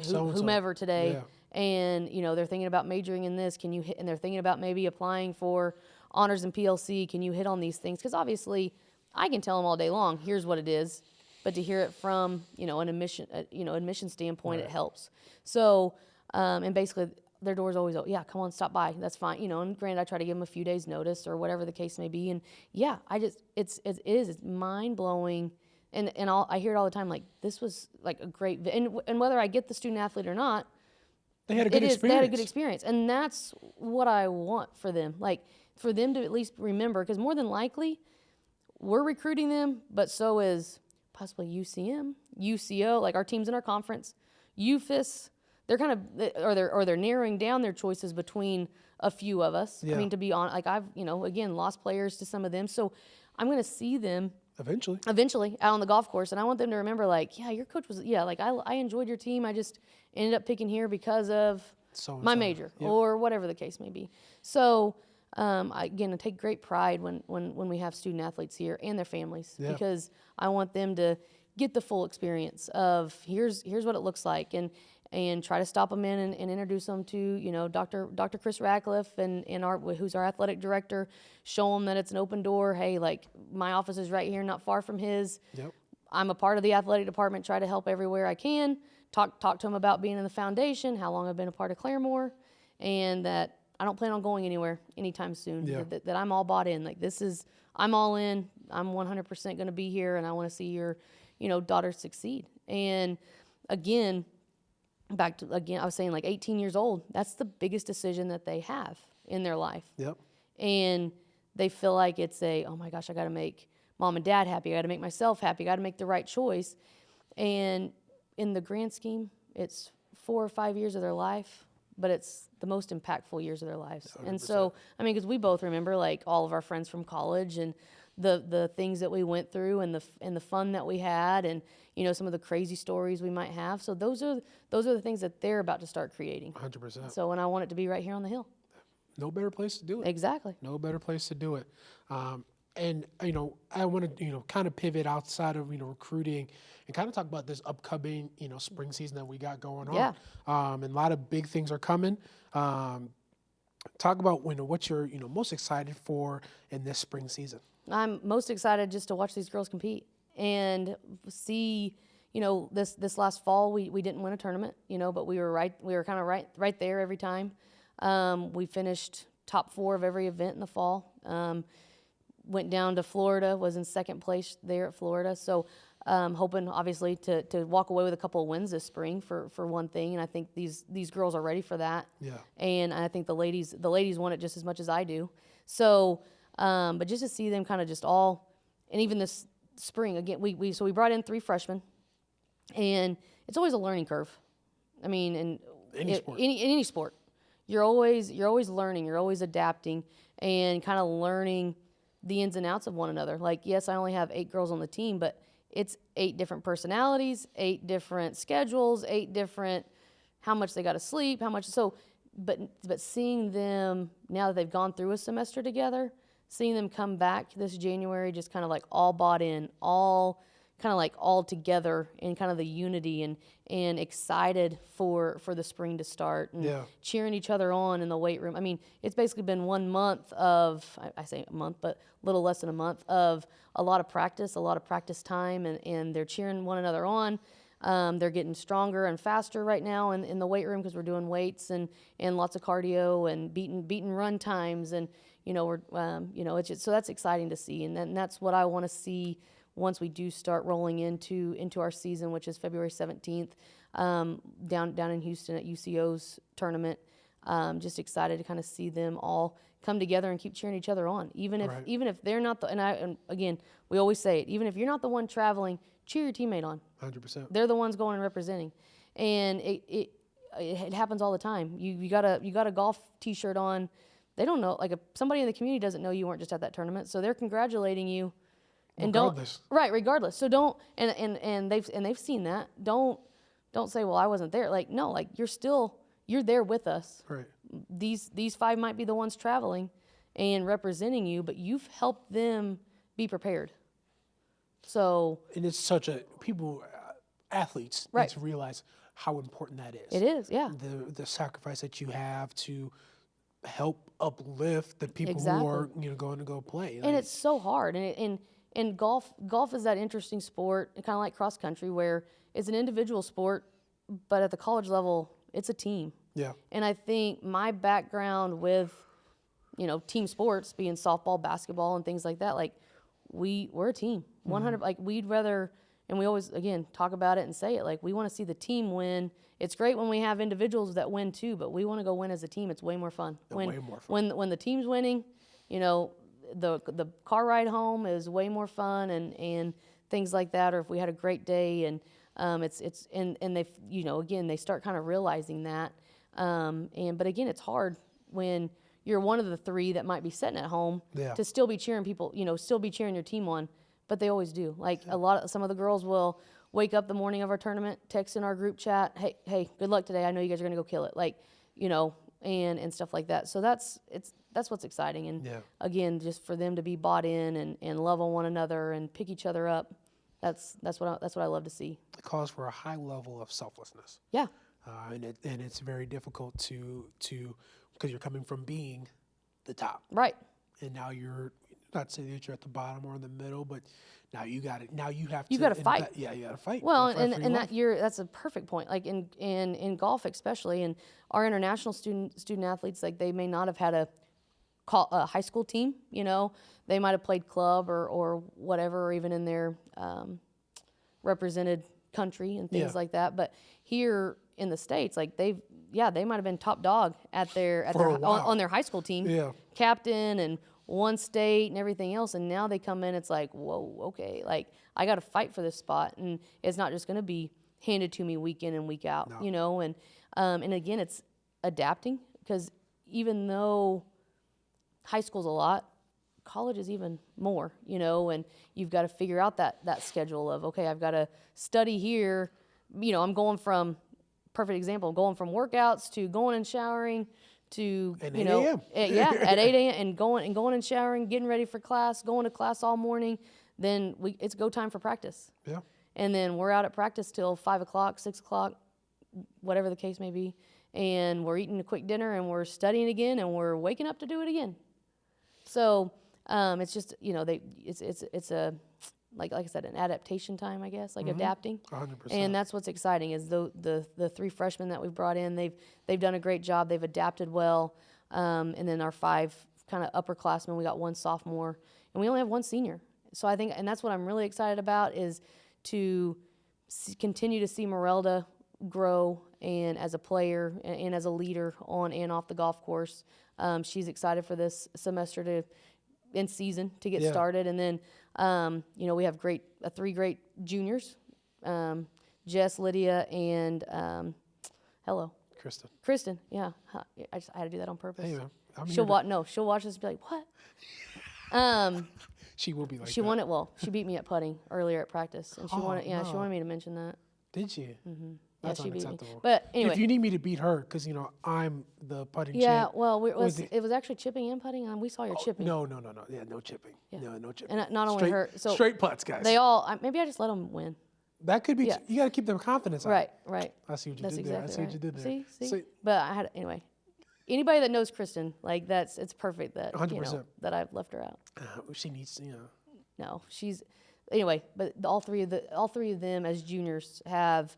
So-and-so. whomever today? Yeah. And they're thinking about majoring in this. Can you hit? And they're thinking about maybe applying for honors in PLC. Can you hit on these things? Because obviously, I can tell them all day long. Here's what it is, but to hear it from an admission standpoint, it helps. So and basically their door's always open. Yeah, come on, stop by. That's fine. And granted, I try to give them a few days notice or whatever the case may be. And yeah, it's mind blowing. And I hear it all the time. Like this was like a great, and whether I get the student athlete or not. They had a good experience. They had a good experience, and that's what I want for them. Like for them to at least remember, because more than likely, we're recruiting them, but so is possibly UCM, UCO, like our teams in our conference, UFIS. They're kind of, they're narrowing down their choices between a few of us. Yeah. I mean, to be honest, like I've again lost players to some of them, so I'm going to see them Eventually. out on the golf course. And I want them to remember, like, yeah, your coach was, yeah, like I enjoyed your team. I just ended up picking here because of So my major or whatever the case may be. So, I take great pride when we have student athletes here and their families because I want them to get the full experience of here's what it looks like and try to stop them in and introduce them to, Dr. Chris Ratcliffe and who's our athletic director, show them that it's an open door. Hey, like my office is right here, not far from his. Yep. I'm a part of the athletic department, try to help everywhere I can. Talk to them about being in the foundation, how long I've been a part of Claremore, and that I don't plan on going anywhere anytime soon. Yeah. That I'm all bought in. Like I'm all in. I'm 100% going to be here, and I want to see your, daughter succeed. And again, I was saying like 18 years old. That's the biggest decision that they have in their life. Yep. And they feel like it's oh my gosh, I got to make mom and dad happy. I got to make myself happy. I got to make the right choice. And in the grand scheme, it's 4 or 5 years of their life, but it's the most impactful years of their lives. 100%. And so, because we both remember like all of our friends from college and the things that we went through and the fun that we had and some of the crazy stories we might have. So those are the things that they're about to start creating. 100%. So, and I want it to be right here on the hill. No better place to do it. Exactly. No better place to do it. And I want to kind of pivot outside of recruiting and kind of talk about this upcoming spring season that we got going on. Yeah. And a lot of big things are coming. Talk about what you're most excited for in this spring season. I'm most excited just to watch these girls compete and see. This last fall we didn't win a tournament, but we were kind of right there every time. We finished top 4 of every event in the fall. Went down to Florida, was in second place there at Florida. So hoping obviously to walk away with a couple of wins this spring for one thing. And I think these girls are ready for that. Yeah. And I think the ladies want it just as much as I do. So, but just to see them kind of just all, and even this spring again, we brought in 3 freshmen, and it's always a learning curve. I mean, in any sport, you're always learning, you're always adapting, and kind of learning the ins and outs of one another. Like, yes, I only have 8 girls on the team, but it's 8 different personalities, 8 different schedules, 8 different how much they got to sleep, how much. So, but seeing them now that they've gone through a semester together, seeing them come back this January, just kind of like all bought in, all kind of like all together in kind of the unity and excited for the spring to start and cheering each other on in the weight room. I mean, it's basically been 1 month of, I say a month, but a little less than a month of a lot of practice time, and they're cheering one another on. They're getting stronger and faster right now in the weight room because we're doing weights and lots of cardio and beating run times, and we're it's just, so that's exciting to see, and that's what I want to see once we do start rolling into our season, which is February 17th, down in Houston at UCO's tournament. Just excited to kind of see them all come together and keep cheering each other on, even if they're not the, and again, we always say it, even if you're not the one traveling, cheer your teammate on. 100%. They're the ones going and representing, and it happens all the time. You got a golf T-shirt on. They don't know, like somebody in the community doesn't know you weren't just at that tournament, so they're congratulating you. And regardless. So don't, and they've seen that. Don't say, well, I wasn't there. Like, no, like you're there with us. Right. These 5 might be the ones traveling and representing you, but you've helped them be prepared. So. And it's such athletes need to realize how important that is. It is, yeah. The sacrifice that you have to help uplift the people who are going to go play. And it's so hard, and golf is that interesting sport, kind of like cross country, where it's an individual sport, but at the college level, it's a team. Yeah. And I think my background with, team sports, being softball, basketball, and things like that, like we're a team. 100. Like we'd rather, and we always again talk about it and say it, like we want to see the team win. It's great when we have individuals that win too, but we want to go win as a team. It's way more fun. When the team's winning, the car ride home is way more fun and things like that. Or if we had a great day and they again they start kind of realizing that. But again, it's hard when you're one of the 3 that might be sitting at home to still be cheering people, still be cheering your team on, but they always do. Like some of the girls will wake up the morning of our tournament, text in our group chat, hey, good luck today. I know you guys are gonna go kill it. Like, and stuff like that. So that's what's exciting. And again, just for them to be bought in and love on one another and pick each other up. That's what I love to see. It calls for a high level of selflessness. Yeah. And it's very difficult to because you're coming from being the top. Right. And now you're not saying that you're at the bottom or in the middle, but now you got it. Now you have to. You got to fight. Yeah, you got to fight. Well, and that's a perfect point. Like in golf especially, and our international student athletes, like they may not have had a high school team. They might have played club or whatever, or even in their represented country and things like that. But here in the States, like they might have been top dog on their high school team, captain and one state and everything else, and now they come in, it's like, whoa, okay, like I got to fight for this spot, and it's not just going to be handed to me week in and week out, and again, it's adapting, because even though high school's a lot, college is even more, and you've got to figure out that schedule of, okay, I've got to study here, I'm going from, perfect example, going from workouts to going and showering to, at 8 a.m. At 8 a.m. and going and showering, getting ready for class, going to class all morning. Then it's go time for practice. Yeah. And then we're out at practice till 5 o'clock, 6 o'clock, whatever the case may be. And we're eating a quick dinner and we're studying again and we're waking up to do it again. So it's just, it's a, like I said, an adaptation time, I guess, like adapting. 100%. And that's what's exciting is the three freshmen that we've brought in, they've done a great job. They've adapted well. And then our 5 kind of upperclassmen, we got 1 sophomore, and we only have 1 senior. So I think, and that's what I'm really excited about, is to continue to see Merelda grow and as a player and as a leader on and off the golf course. She's excited for this semester in season to get started. And then, we have 3 great juniors, Jess, Lydia, and Kristen. Yeah. I had to do that on purpose. Hey, man, she'll watch this and be like, what? She will be like she that. won it well. She beat me at putting earlier at practice, and she wanted me to mention that. Did she? Mm-hmm. That's she beat me. unacceptable. But anyway, if you need me to beat her, because I'm the putting champ. Yeah, well, it was actually chipping and putting. We saw your chipping. No. Yeah, no chipping. Yeah. No chipping. And not only her, so straight putts, guys. They all. Maybe I just let them win. That could be. Yeah. You got to keep their confidence up. Right. I see what you That's did exactly there. I see right. what you did there. See. But I had anyway. Anybody that knows Kristen, like it's perfect that 100%. That I've left her out. She needs, No, she's anyway. But all three of them as juniors have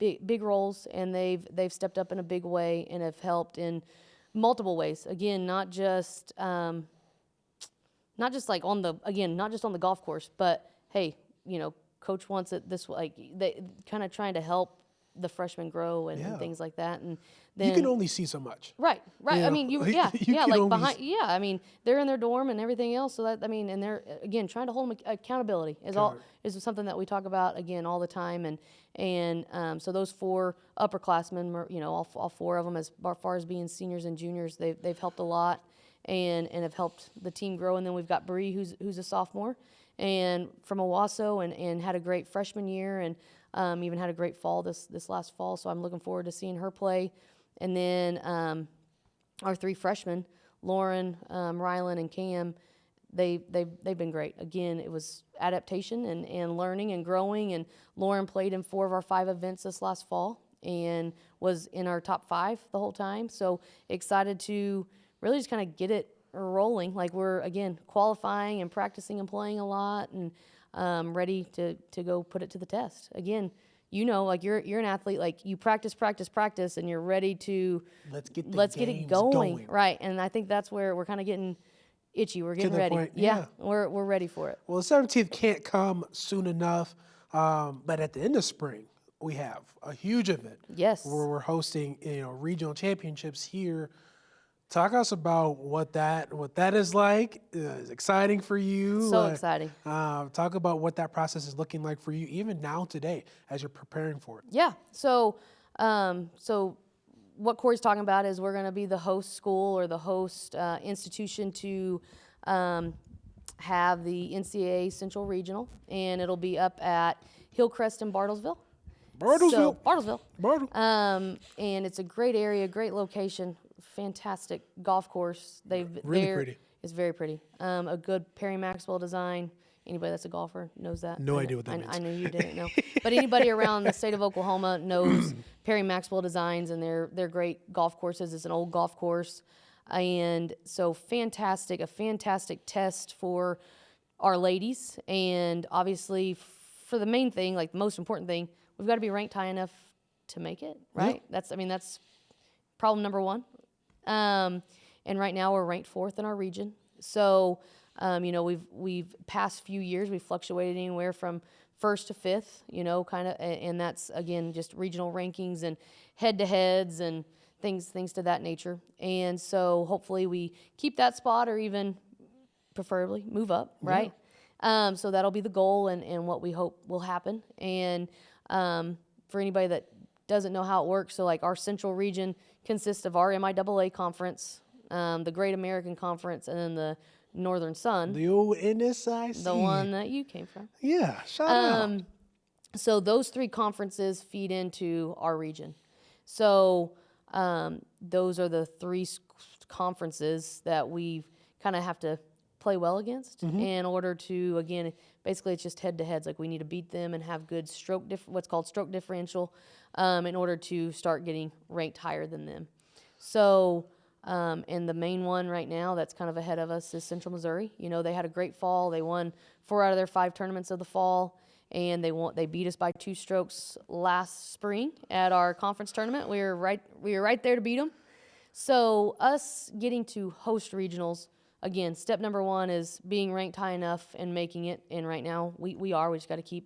big roles, and they've stepped up in a big way and have helped in multiple ways. Again, not just like on the golf course, but hey, coach wants it this way. Like they kind of trying to help the freshmen grow and things like that. And then you can only see so much. Right. I mean, I mean, they're in their dorm and everything else. So that, and they're again trying to hold them accountability is something that we talk about again all the time. And so those 4 upperclassmen, all 4 of them, as far as being seniors and juniors, they've helped a lot and have helped the team grow. And then we've got Bree, who's a sophomore, and from Owasso, and had a great freshman year, and even had a great fall this last fall. So I'm looking forward to seeing her play. And then our 3 freshmen, Lauren, Rylan, and Cam, they've been great. Again, it was adaptation and learning and growing. And Lauren played in 4 of our 5 events this last fall and was in our top 5 the whole time. So excited to really just kind of get it rolling. Like we're again qualifying and practicing and playing a lot, and ready to go put it to the test. Again, like you're an athlete, like you practice, and you're ready to let's get it going. Right. And I think that's where we're kind of getting itchy. We're getting ready. Point, we're ready for it. Well, the 17th can't come soon enough, but at the end of spring we have a huge event. Yes. Where we're hosting regional championships here. Talk us about what that is like. Is exciting for you? So exciting. Talk about what that process is looking like for you, even now today, as you're preparing for it. Yeah. So what Corey's talking about is we're going to be the host school or the host institution to have the NCAA Central Regional, and it'll be up at Hillcrest in Bartlesville. Bartlesville. Bartlesville. Bartle. And it's a great area, great location, fantastic golf course. Really pretty. It's very pretty. A good Perry Maxwell design. Anybody that's a golfer knows that. No idea what that means. I knew you didn't know. But anybody around the state of Oklahoma knows Perry Maxwell designs, and they're great golf courses. It's an old golf course. And so a fantastic test for our ladies. And obviously for the main thing, like the most important thing, we've got to be ranked high enough to make it, right? Yeah. That's problem number one. And right now we're ranked 4th in our region. So, we've past few years, we've fluctuated anywhere from 1st to 5th, kind of, and that's, again, just regional rankings and head-to-heads and things to that nature. And so hopefully we keep that spot or even preferably move up, right? So that'll be the goal and what we hope will happen. And for anybody that doesn't know how it works, so like our central region consists of our MIAA conference, the Great American Conference, and then the Northern Sun. The old NSIC. The one that you came from. Yeah, shout out. So those 3 conferences feed into our region. So those are the 3 conferences that we kind of have to play well against in order to, again, basically it's just head-to-heads. Like we need to beat them and have good what's called stroke differential in order to start getting ranked higher than them. So, and the main one right now that's kind of ahead of us is Central Missouri. They had a great fall. They won 4 out of their 5 tournaments of the fall, and they beat us by 2 strokes last spring at our conference tournament. We were right there to beat them. So us getting to host regionals, again, step number 1 is being ranked high enough and making it. And right now we are. We just got to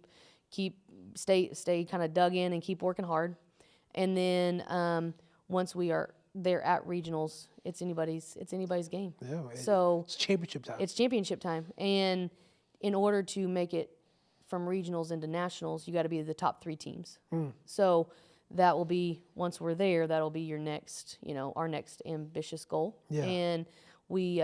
stay kind of dug in and keep working hard. And then once we are there at regionals, it's anybody's game. Yeah, so it's championship time. It's championship time. And in order to make it from regionals into nationals, you got to be the top 3 teams. So that will be, once we're there, that'll be your next, our next ambitious goal. Yeah. And we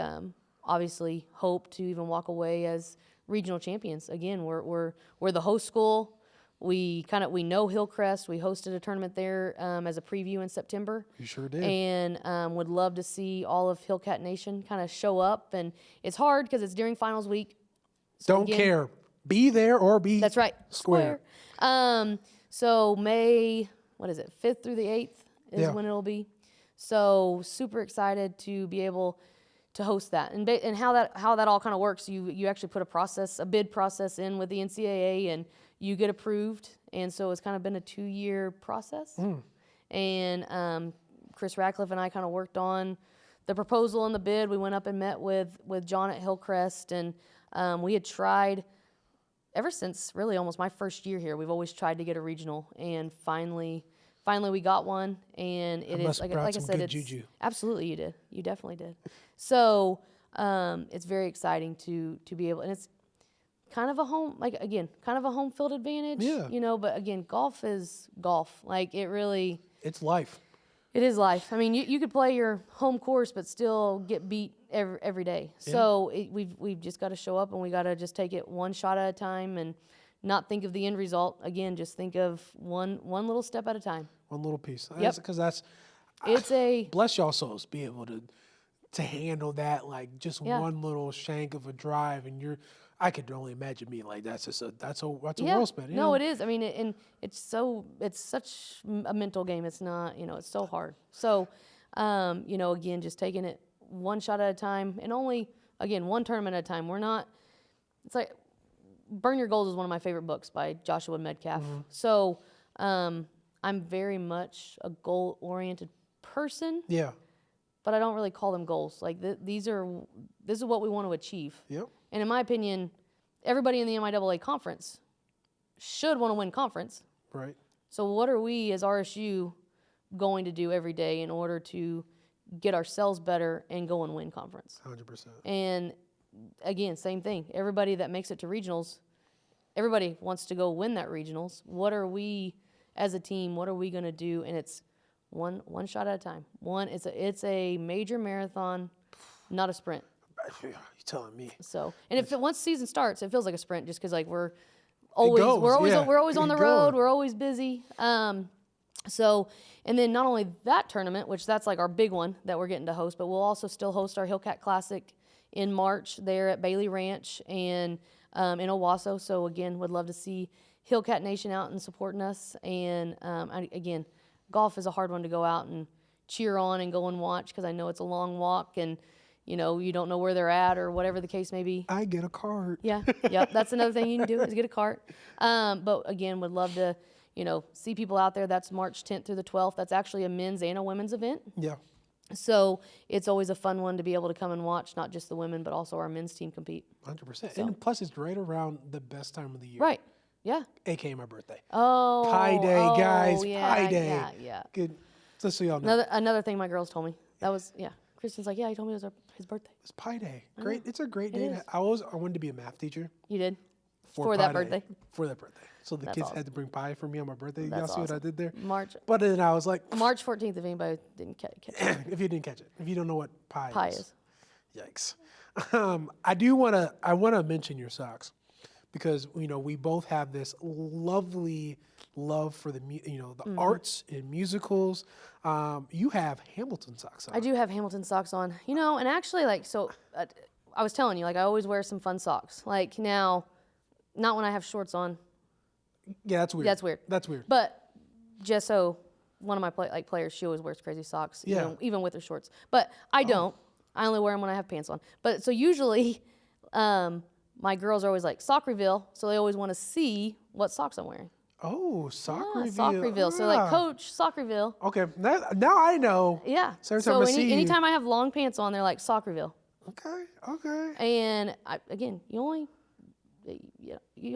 obviously hope to even walk away as regional champions. Again, we're the host school. We know Hillcrest. We hosted a tournament there as a preview in September. You sure did. And would love to see all of Hillcat Nation kind of show up. And it's hard because it's during finals week. So Don't care. Be there or be That's right. Square. So May, 5th through the 8th is when it'll be. So super excited to be able to host that. And how that all kind of works, you actually put a bid process in with the NCAA, and you get approved. And so it's kind of been a 2-year process. And Chris Ratcliffe and I kind of worked on the proposal and the bid. We went up and met with John at Hillcrest, and we had tried ever since really almost my first year here. We've always tried to get a regional, and finally we got one. And it is like I said, it's juju. Absolutely, you did. You definitely did. So it's very exciting to be able, and it's kind of a home field advantage. Yeah. But again, golf is golf. Like it's life. It is life. I mean, you could play your home course, but still get beat every day. Yeah. So we've just got to show up, and we got to just take it one shot at a time, and not think of the end result. Again, just think of one little step at a time. One little piece. Yep. Because bless y'all souls, be able to handle that, like just one little shank of a drive, and I could only imagine being like that's a world spin. No, it is. I mean, and it's such a mental game. It's not, it's so hard. So, again, just taking it one shot at a time, and only, again, one tournament at a time. It's like Burn Your Goals is one of my favorite books by Joshua Medcalf. So, I'm very much a goal-oriented person. Yeah. But I don't really call them goals. Like this is what we want to achieve. Yep. And in my opinion, everybody in the MIAA conference should want to win conference. Right. So what are we as RSU going to do every day in order to get ourselves better and go and win conference? 100%. And again, same thing. Everybody that makes it to regionals, everybody wants to go win that regionals. What are we as a team? What are we going to do? And it's one shot at a time. It's a major marathon, not a sprint. You're telling me. So, and if once season starts, it feels like a sprint just because like goes, we're yeah. always on the Keep road, going. we're always busy. So, and then not only that tournament, which that's like our big one that we're getting to host, but we'll also still host our Hillcat Classic in March there at Bailey Ranch and in Owasso. So again, would love to see Hillcat Nation out and supporting us. And again, golf is a hard one to go out and cheer on and go and watch because I know it's a long walk and you know you don't know where they're at or whatever the case may be. I get a card. Yeah, yep. That's another thing you can do is get a cart. But again, would love to, you know, see people out there. That's March 10th through the 12th. That's actually a men's and a women's event. Yeah. So it's always a fun one to be able to come and watch, not just the women, but also our men's team compete. 100%. And plus, it's right around the best time of the year. Right. Yeah. AKA my birthday. Oh. Pie day, guys. Yeah, Pie day. Yeah, yeah. Good. Just so y'all know. Another thing my girls told me. That was, yeah. Kristen's like, yeah, he told me it was his birthday. It's Pie Day. Great. It's a great It day. is. I wanted to be a math teacher. You did? For For Pie that Day. birthday? For that birthday. So the That's kids awesome. had to bring pie for me on my birthday. That's Y'all see what I awesome. did there? March But then I was like, March 14th, if anybody didn't catch it. if you didn't catch it, if you don't know what pie Pie is. is. Yikes. I want to mention your socks because, you know, we both have this lovely love for the arts and musicals. You have Hamilton socks on. I do have Hamilton socks on. You know, and actually, like, so I was telling you, like, I always wear some fun socks. Like, now, not when I have shorts on, Yeah, that's weird. That's weird. That's weird. but just so one of my players, she always wears crazy socks, Yeah. even with her shorts. But I don't. I only wear them when I have pants on. But so usually, my girls are always like, sock reveal, so they always want to see what socks I'm wearing. Oh, sock Yeah, reveal. sock reveal. So like, Ah. coach, sock reveal. Okay, now I know. Yeah. So every time I see you- anytime I have long pants on, they're like, sock reveal. Okay, okay. And again, you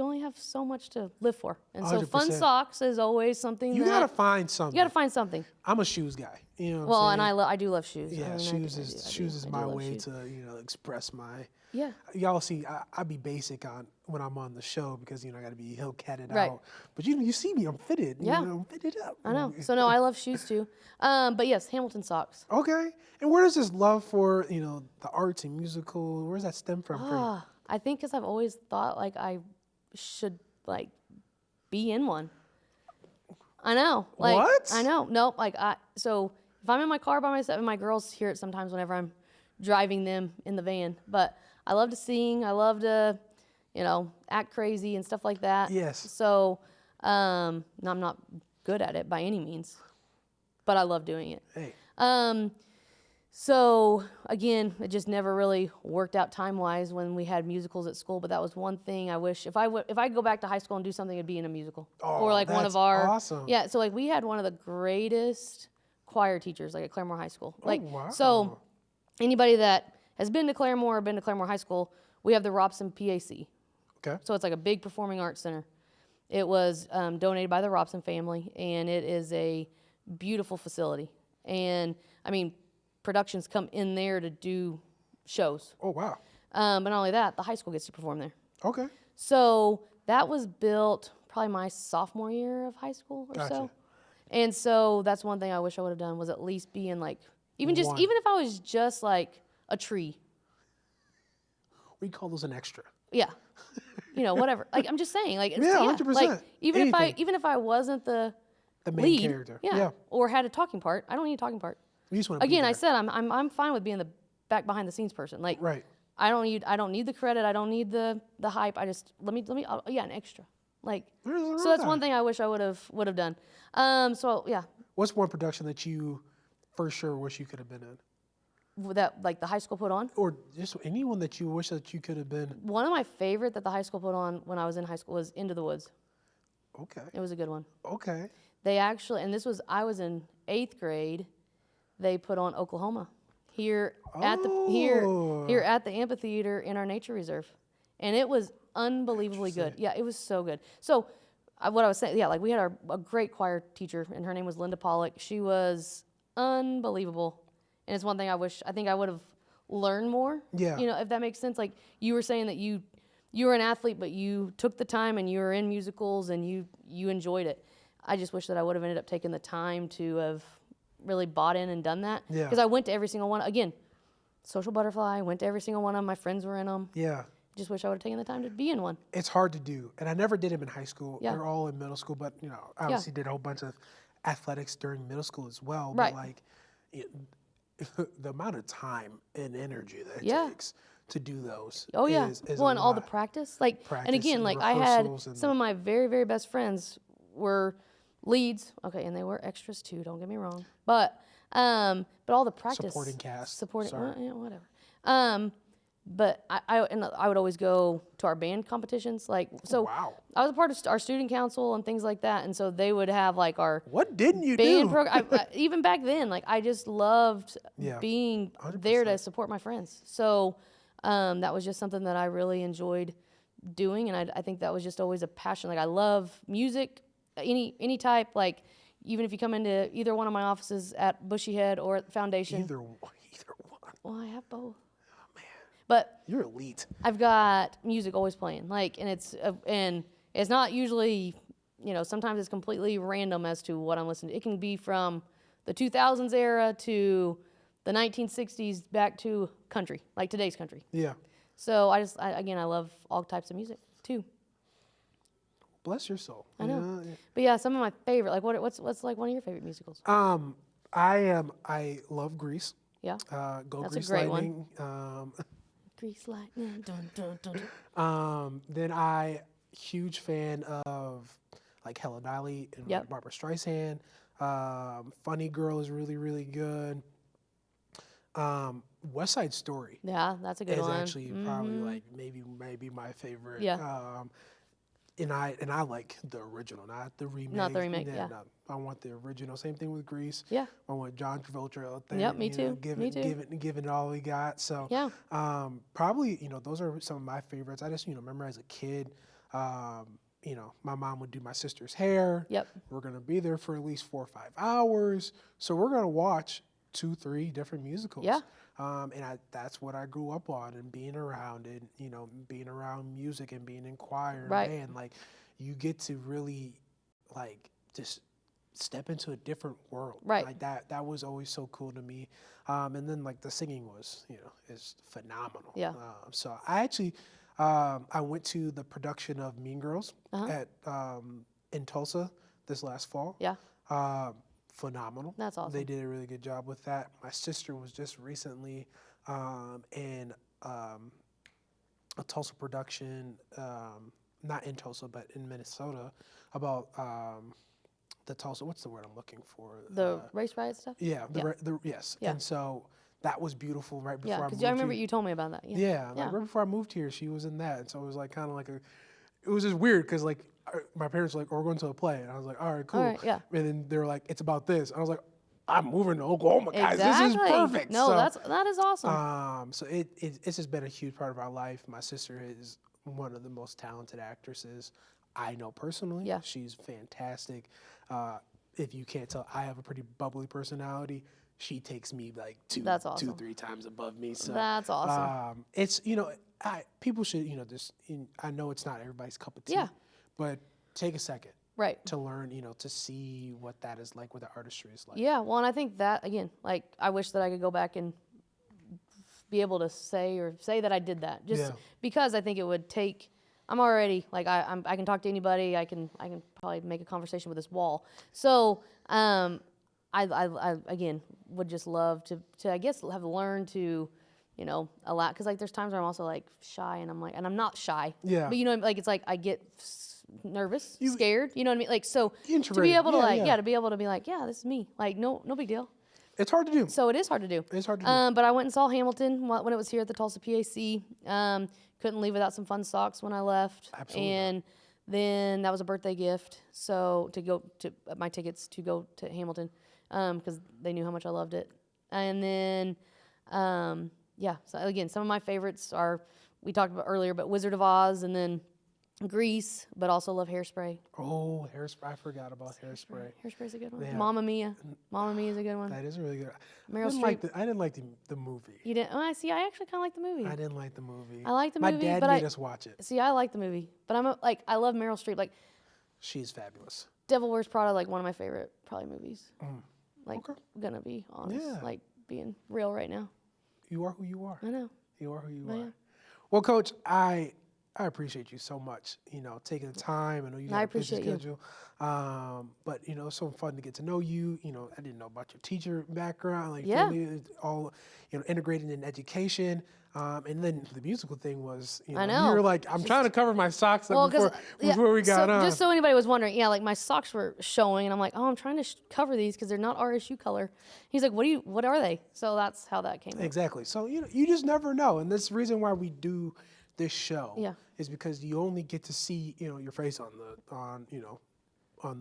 only have so much to live for, and so fun 100%. socks is always something You that gotta find something. you gotta find something. I'm a shoes guy. You know what Well, I'm and saying? I do love shoes. Yeah, I mean, shoes I is do my love way shoes. to express my. Yeah. Y'all see, I be basic on when I'm on the show because I got to be Hillcatted Right. out. But you see me, I'm fitted. Yeah. I'm fitted up. I know. So no, I love shoes too. But yes, Hamilton socks. Okay, and where does this love for the arts and musical? Where does that stem from? For you? I think because I've always thought like I should like be in one. I know. Like, What? I know. Nope. So if I'm in my car by myself, and my girls hear it sometimes whenever I'm driving them in the van. But I love to sing. I love to, act crazy and stuff like that. Yes. So I'm not good at it by any means, but I love doing it. Hey, So again, it just never really worked out time-wise when we had musicals at school. But that was one thing I wish if I could go back to high school and do something, it'd be in a musical or like one that's of our. awesome. Yeah, so like we had one of the greatest choir teachers like at Claremore High School. Like wow. so, anybody that has been to Claremore or been to Claremore High School, we have the Robson PAC. okay. So it's like a big performing arts center. It was donated by the Robson family, and it is a beautiful facility. And I mean, productions come in there to do shows. Oh wow. But not only that, the high school gets to perform there. Okay. So that was built probably my sophomore year of high school or Gotcha. so. And so that's one thing I wish I would have done was at least be in like even if I was just like a tree. We call those an extra. Yeah. Whatever. Like I'm just saying, like Yeah, 100%. Like even Anything. if I wasn't the Main lead, character. yeah, or had a talking part, I don't need a talking part. We just want to Again, be I there. said I'm fine with being the back behind the scenes person. Like Right. I don't need the credit. I don't need the hype. I just let me an extra. Like There's nothing so wrong that's with one that. thing I wish I would have done. So yeah, What's one production that you for sure wish you could have been in? that like the high school put on. Or just anyone that you wish that you could have been. One of my favorite that the high school put on when I was in high school was Into the Woods. Okay. It was a good one. Okay. They actually, and I was in 8th grade. They put on Oklahoma here at the amphitheater in our nature reserve, and it was unbelievably good. Yeah, it was so good. So, what I was saying, yeah, like we had a great choir teacher, and her name was Linda Pollock. She was unbelievable, and it's one thing I think I would have learned more. Yeah. If that makes sense. Like you were saying that you were an athlete, but you took the time and you were in musicals and you enjoyed it. I just wish that I would have ended up taking the time to have really bought in and done that. Yeah. Because I went to every single one. Again, social butterfly. Went to every single one of them. My friends were in them. Yeah. Just wish I would have taken the time to be in one. It's hard to do, and I never did them in high school. Yeah. They're all in middle school, but obviously did a whole bunch of athletics during middle school as well. Right. But like, the amount of time and energy that it Yeah. takes to do those. Oh yeah. is Well, a and all the lot. practice. Like, and Practice again, and like I had rehearsals and some of my very, very best friends were leads. Okay, and they were extras too. Don't get me wrong. But all the practice. Supporting cast. Supporting. Sorry. Well, yeah, whatever. But I would always go to our band competitions. Like, so Wow. I was a part of our student council and things like that. And so they would have like our What didn't you band do? program. Even back then, like I just loved Yeah, being there to 100%. support my friends. So that was just something that I really enjoyed doing, and I think that was just always a passion. Like I love music, any type. Like even if you come into either one of my offices at Bushy Head or at the foundation. Either one. Well, I have both. Oh man, But you're elite. I've got music always playing. Like, and it's not usually, sometimes it's completely random as to what I'm listening to. It can be from the 2000s era to the 1960s back to country, like today's country. Yeah. So I love all types of music too. Bless your soul. I know. You know? But yeah, some of my favorite, like what's like one of your favorite musicals? I love Grease. Yeah. Go That's a Grease great one. Lightning. Grease Lightning. Dun, dun, dun, dun. Then I huge fan of like Helen Dolly and Yep. Barbara Streisand. Funny Girl is really, really good. West Side Story Yeah, that's a good is one. actually probably like maybe my favorite. Yeah. And I like the original, not the remake. Not the remake, yeah. No, I want the original. Same thing with Grease. Yeah. I want John Travolta out there. Yep, me you know, too. Me too. Giving it all we got. So Yeah. probably those are some of my favorites. I just remember as a kid, my mom would do my sister's hair. Yep. We're gonna be there for at least 4 or 5 hours, so we're gonna watch 2-3 different musicals. Yeah. And that's what I grew up on and being around it, being around music and being in choir and Right. band. Like you get to really like just step into a different world. Right. Like that was always so cool to me. And then like the singing was, is phenomenal. Yeah. So I actually I went to the production of Mean Girls at in Tulsa this last fall. Yeah. Phenomenal. That's awesome. They did a really good job with that. My sister was just recently in a Tulsa production, not in Tulsa, but in Minnesota, about the Tulsa. What's the word I'm looking for? The race riot stuff? Yeah. Yes. Yeah. And so that was beautiful right before Yeah, I because moved I remember here. you told me about that. Yeah. Yeah, Yeah. like right before I moved here, she was in that, and so it was like kind of like it was just weird because like my parents were like, "Oh, we're going to a play," and I was like, "All right, cool." All right, yeah. And then they were like, "It's about this," and I was like, "I'm moving to Oklahoma, guys. This is Exactly. perfect." No, So, that is awesome. so it's just been a huge part of our life. My sister is one of the most talented actresses I know personally. Yeah. She's fantastic. If you can't tell, I have a pretty bubbly personality. She takes me like That's awesome. 2-3 times above me. So That's awesome. it's people should I know it's not everybody's cup of tea. Yeah. But take a second Right. to learn, to see what that is like, what the artistry is like. Yeah, well, and I think that again, like I wish that I could go back and be able to say that I did that, just Yeah. because I think it would take. I'm already like I can talk to anybody. I can probably make a conversation with this wall. So I again would just love to I guess have learned to allow, because like there's times where I'm also like shy and I'm not shy. Yeah. But like it's like I get nervous, scared. You know what I mean? Like so to be Introverted. able to Yeah, yeah. to be able to be like this is me. Like no big deal. It's hard to do. So it is hard to do. It's hard to do. But I went and saw Hamilton when it was here at the Tulsa PAC. Couldn't leave without some fun socks when I left. Absolutely not. And then that was a birthday gift. So to go to my tickets to go to Hamilton, because they knew how much I loved it. And then, so again, some of my favorites are, we talked about earlier, but Wizard of Oz and then Grease, but also love Hairspray. Oh, Hairspray. I forgot about Hairspray. Hairspray's a good one. Yeah. Mamma Mia. Mamma Mia is a good one. That is really good. Meryl I didn't like the movie. You didn't? Oh, I see. I actually kind of like the movie. I didn't like the movie. I like the My movie, dad but made us watch it. See, I like the movie, but I love Meryl Streep. Like, She's fabulous. Devil Wears Prada, like one of my favorite probably movies. Like, Okay. gonna be honest, Yeah. like being real right now. you are who you are. I know. You are who you But are. yeah. Well, Coach, I appreciate you so much, taking the time. I know you got I a busy appreciate you. schedule. But, it's so fun to get to know you. I didn't know about your teacher background, like Yeah. family, all, integrated in education. And then the musical thing was, I you know. were like, I'm trying to cover my socks up Well, because before we got on. just so anybody was wondering, yeah, like my socks were showing, and I'm like, oh, I'm trying to cover these because they're not RSU color. He's like, what are they? So that's how that came up. Exactly. So, you just never know. And that's the reason why we do this show Yeah. is because you only get to see, your face on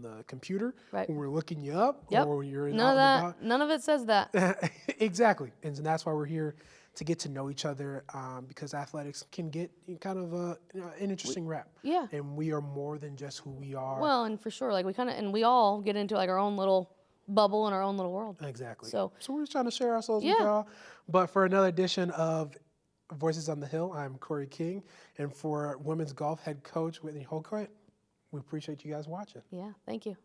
the computer Right. when we're looking you up Yep. or when you're None out of and that. None of it says that. about. Exactly. And that's why we're here to get to know each other because athletics can get kind of an interesting rap. Yeah. And we are more than just who we are. Well, and for sure, like we all get into like our own little bubble in our own little world. Exactly. So we're just trying to share ourselves with Yeah. y'all. But for another edition of Voices on the Hill, I'm Corey King. And for women's golf head coach Whitney Hocutt, we appreciate you guys watching. yeah, thank you.